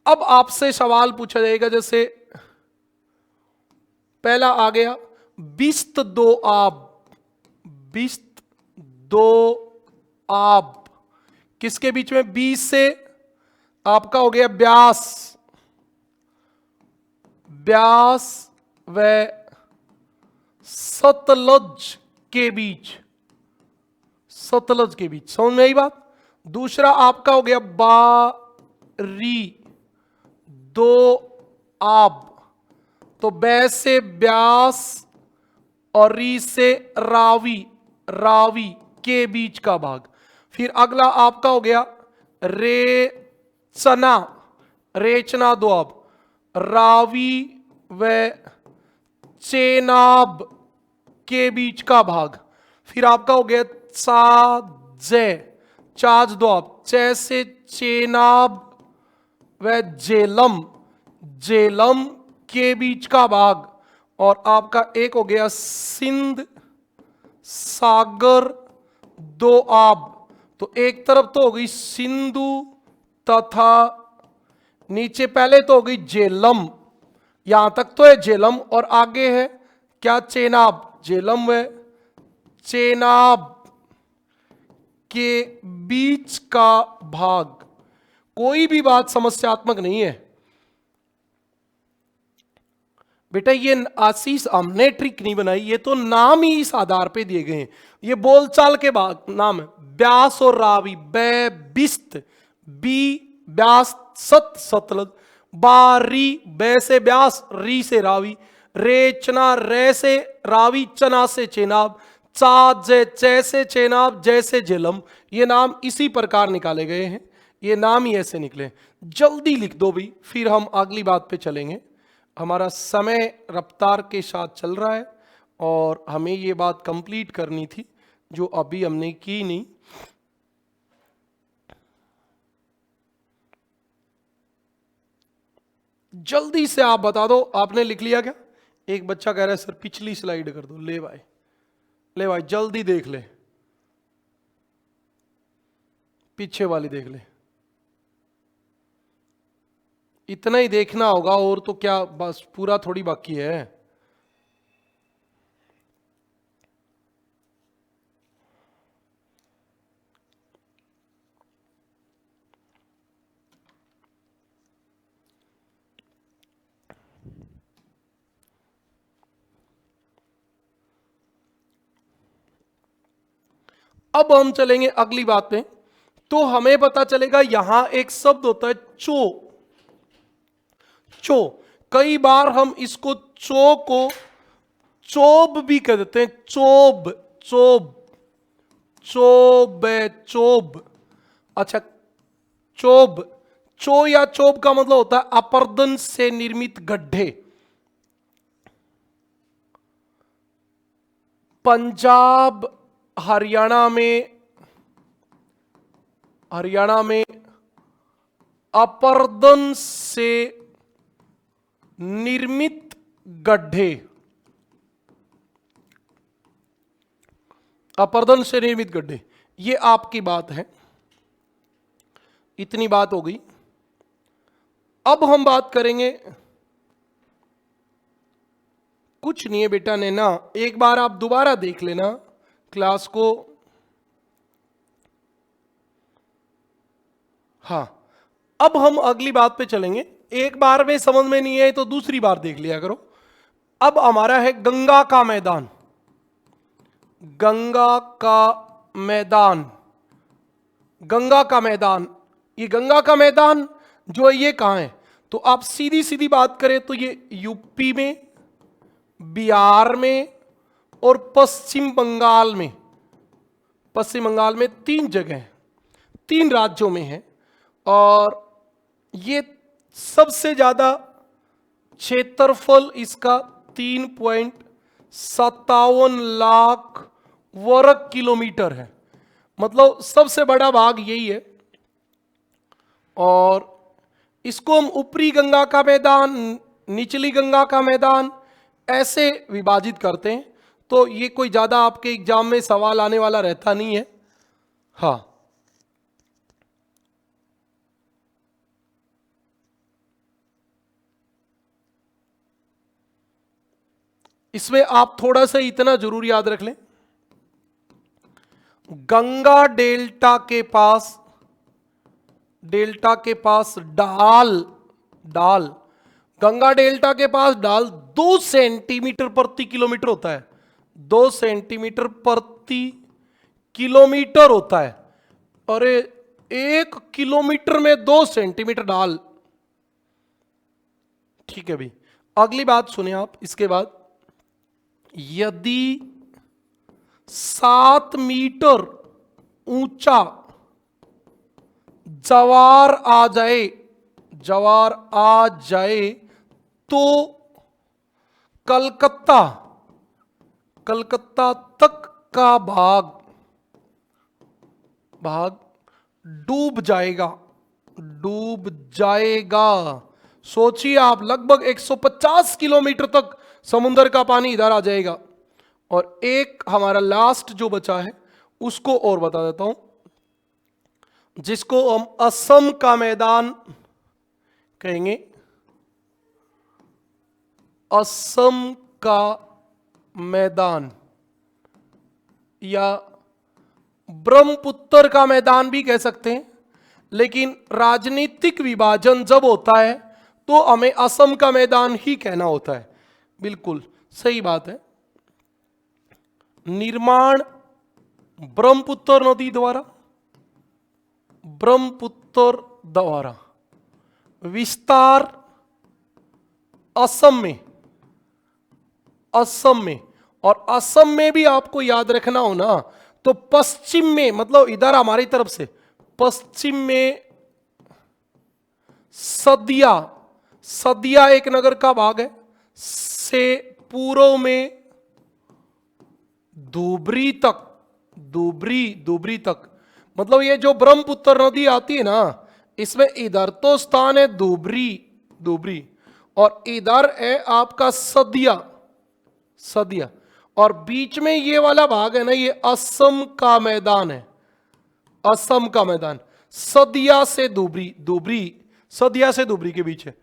S1: अब आपसे सवाल पूछा जाएगा, जैसे पहला आ गया बिस्त दो आब, बिस्त दो आब, किसके बीच में, बीस से आपका हो गया ब्यास, ब्यास व सतलज के बीच, सतलज के बीच, समझ में आई बात। दूसरा आपका हो गया बारी दो आब, तो बै से ब्यास और री से रावी, रावी के बीच का भाग। फिर अगला आपका हो गया रे चना, रेचना दो आब, रावी व चेनाब के बीच का भाग। फिर आपका हो गया चाजे, चाज दो आब, चे से चेनाब व जेलम, जेलम के बीच का भाग। और आपका एक हो गया सिंध सागर दो आब, तो एक तरफ तो हो गई सिंधु तथा नीचे पहले तो हो गई जेलम, यहां तक तो है जेलम, और आगे है क्या, चेनाब, जेलम व चेनाब के बीच का भाग। कोई भी बात समस्यात्मक नहीं है बेटा। ये आशीष हमने ट्रिक नहीं बनाई, ये तो नाम ही इस आधार पे दिए गए हैं, ये बोलचाल के बाद नाम है। ब्यास और रावी, बै बिस्त, बी ब्यास सत सतलज, बारी बै से ब्यास री से रावी, रेचना रे से रावी चना से चेनाब, चा जै से चेनाब जैसे जेलम। ये नाम इसी प्रकार निकाले गए हैं, ये नाम ही ऐसे निकले। जल्दी लिख दो भी, फिर हम अगली बात पे चलेंगे। हमारा समय रफ्तार के साथ चल रहा है और हमें ये बात कंप्लीट करनी थी जो अभी हमने की नहीं। जल्दी से आप बता दो, आपने लिख लिया क्या। एक बच्चा कह रहा है सर पिछली स्लाइड कर दो। ले भाई, ले भाई जल्दी देख ले, पीछे वाली देख ले। इतना ही देखना होगा, और तो क्या बस पूरा थोड़ी बाकी है। अब हम चलेंगे अगली बात पे। तो हमें पता चलेगा यहां एक शब्द होता है चो। चो, कई बार हम इसको चो को चोब भी कह देते हैं। चोब, चोब, चोब, चोब। अच्छा, चोब, चो या चोब का मतलब होता है अपर्दन से निर्मित गड्ढे। पंजाब, हरियाणा में अपर्दन से निर्मित गड्ढे, अपर्दन से निर्मित गड्ढे, ये आपकी बात है। इतनी बात हो गई। अब हम बात करेंगे, कुछ नहीं है बेटा नैना, एक बार आप दोबारा देख लेना क्लास को। हाँ, अब हम अगली बात पे चलेंगे। एक बार में समझ में नहीं आए तो दूसरी बार देख लिया करो। अब हमारा है गंगा का मैदान। गंगा का मैदान, गंगा का मैदान, ये गंगा का मैदान जो है ये कहां है? तो आप सीधी सीधी बात करें तो ये यूपी में, बिहार में और पश्चिम बंगाल में। पश्चिम बंगाल में 3 जगह, 3 राज्यों में है। और ये सबसे ज्यादा क्षेत्रफल इसका 3.57 लाख वर्ग किलोमीटर है। मतलब सबसे बड़ा भाग यही है। और इसको हम ऊपरी गंगा का मैदान, निचली गंगा का मैदान ऐसे विभाजित करते हैं। तो ये कोई ज्यादा आपके एग्जाम में सवाल आने वाला रहता नहीं है। हाँ, इसमें आप थोड़ा सा इतना जरूर याद रख लें, गंगा डेल्टा के पास, डेल्टा के पास ढाल, गंगा डेल्टा के पास ढाल 2 सेंटीमीटर प्रति किलोमीटर होता है। 2 सेंटीमीटर प्रति किलोमीटर होता है। अरे 1 किलोमीटर में 2 सेंटीमीटर ढाल। ठीक है भाई, अगली बात सुने आप। इसके बाद यदि 7 मीटर ऊंचा जवार आ जाए, जवार आ जाए तो कलकत्ता, कलकत्ता तक का भाग डूब जाएगा, डूब जाएगा। सोचिए आप, लगभग 150 किलोमीटर तक समुद्र का पानी इधर आ जाएगा। और एक हमारा लास्ट जो बचा है उसको और बता देता हूं, जिसको हम असम का मैदान कहेंगे। असम का मैदान या ब्रह्मपुत्र का मैदान भी कह सकते हैं। लेकिन राजनीतिक विभाजन जब होता है तो हमें असम का मैदान ही कहना होता है। बिल्कुल सही बात है। निर्माण ब्रह्मपुत्र नदी द्वारा, ब्रह्मपुत्र द्वारा, विस्तार असम में, असम में। और असम में भी आपको याद रखना हो ना, तो पश्चिम में, मतलब इधर हमारी तरफ से पश्चिम में सदिया, सदिया एक नगर का भाग है, से पूर्व में धुबरी तक, धुबरी तक। मतलब ये जो ब्रह्मपुत्र नदी आती है ना, इसमें इधर तो स्थान है धुबरी और इधर है आपका सदिया, सदिया। और बीच में ये वाला भाग है ना, ये असम का मैदान है, असम का मैदान। सदिया से धुबरी, सदिया से धुबरी के बीच है।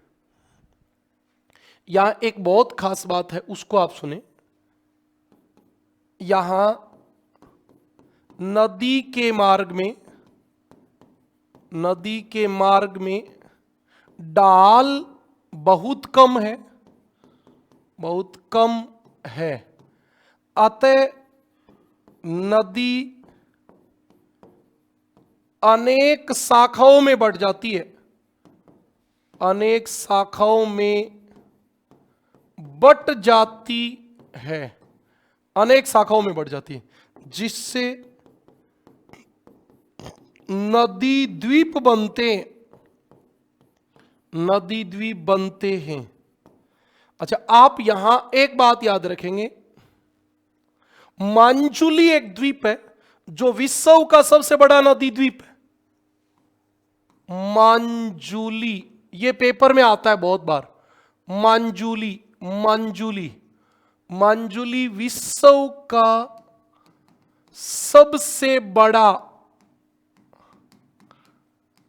S1: यहां एक बहुत खास बात है, उसको आप सुने। यहां नदी के मार्ग में, नदी के मार्ग में ढाल बहुत कम है, बहुत कम है। अतः नदी अनेक शाखाओं में बढ़ जाती है, अनेक शाखाओं में बट जाती है, अनेक शाखाओं में बढ़ जाती है, जिससे नदी द्वीप बनते हैं, नदी द्वीप बनते हैं। अच्छा, आप यहां एक बात याद रखेंगे, मांजुली एक द्वीप है जो विश्व का सबसे बड़ा नदी द्वीप है। मांजुली, ये पेपर में आता है बहुत बार, मांजुली, मांजुली, मांजुली विश्व का सबसे बड़ा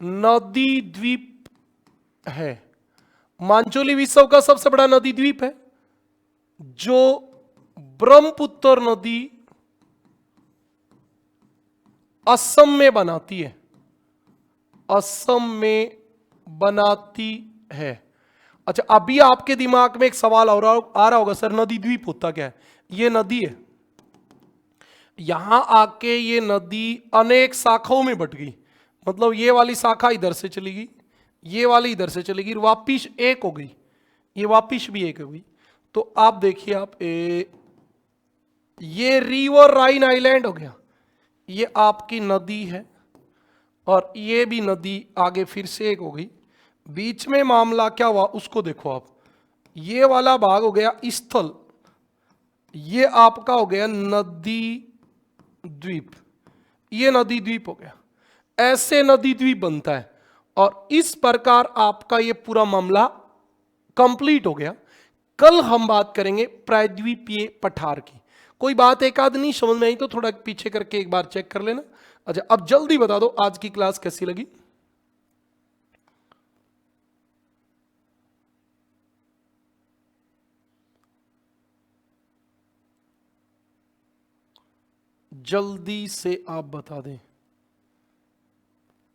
S1: नदी द्वीप है। मांजुली विश्व का सबसे बड़ा नदी द्वीप है जो ब्रह्मपुत्र नदी असम में बनाती है, असम में बनाती है। अच्छा, अभी आपके दिमाग में एक सवाल आ रहा होगा, सर नदी द्वीप होता क्या है? ये नदी है, यहां आके ये नदी अनेक शाखाओं में बट गई, मतलब ये वाली शाखा इधर से चली गई, ये वाली इधर से चली गई, वापिस एक हो गई, ये वापिस भी एक हो गई। तो आप देखिए, आप ये रिवर राइन आइलैंड हो गया, ये आपकी नदी है, और ये भी नदी आगे फिर से एक हो गई। बीच में मामला क्या हुआ उसको देखो आप, ये वाला भाग हो गया स्थल, ये आपका हो गया नदी द्वीप, ये नदी द्वीप हो गया, ऐसे नदी द्वीप बनता है। और इस प्रकार आपका ये पूरा मामला कंप्लीट हो गया। कल हम बात करेंगे प्रायद्वीपीय पठार की। कोई बात एक आध नहीं समझ में आई तो थोड़ा पीछे करके एक बार चेक कर लेना। अच्छा, अब जल्दी बता दो आज की क्लास कैसी लगी। जल्दी से आप बता दें।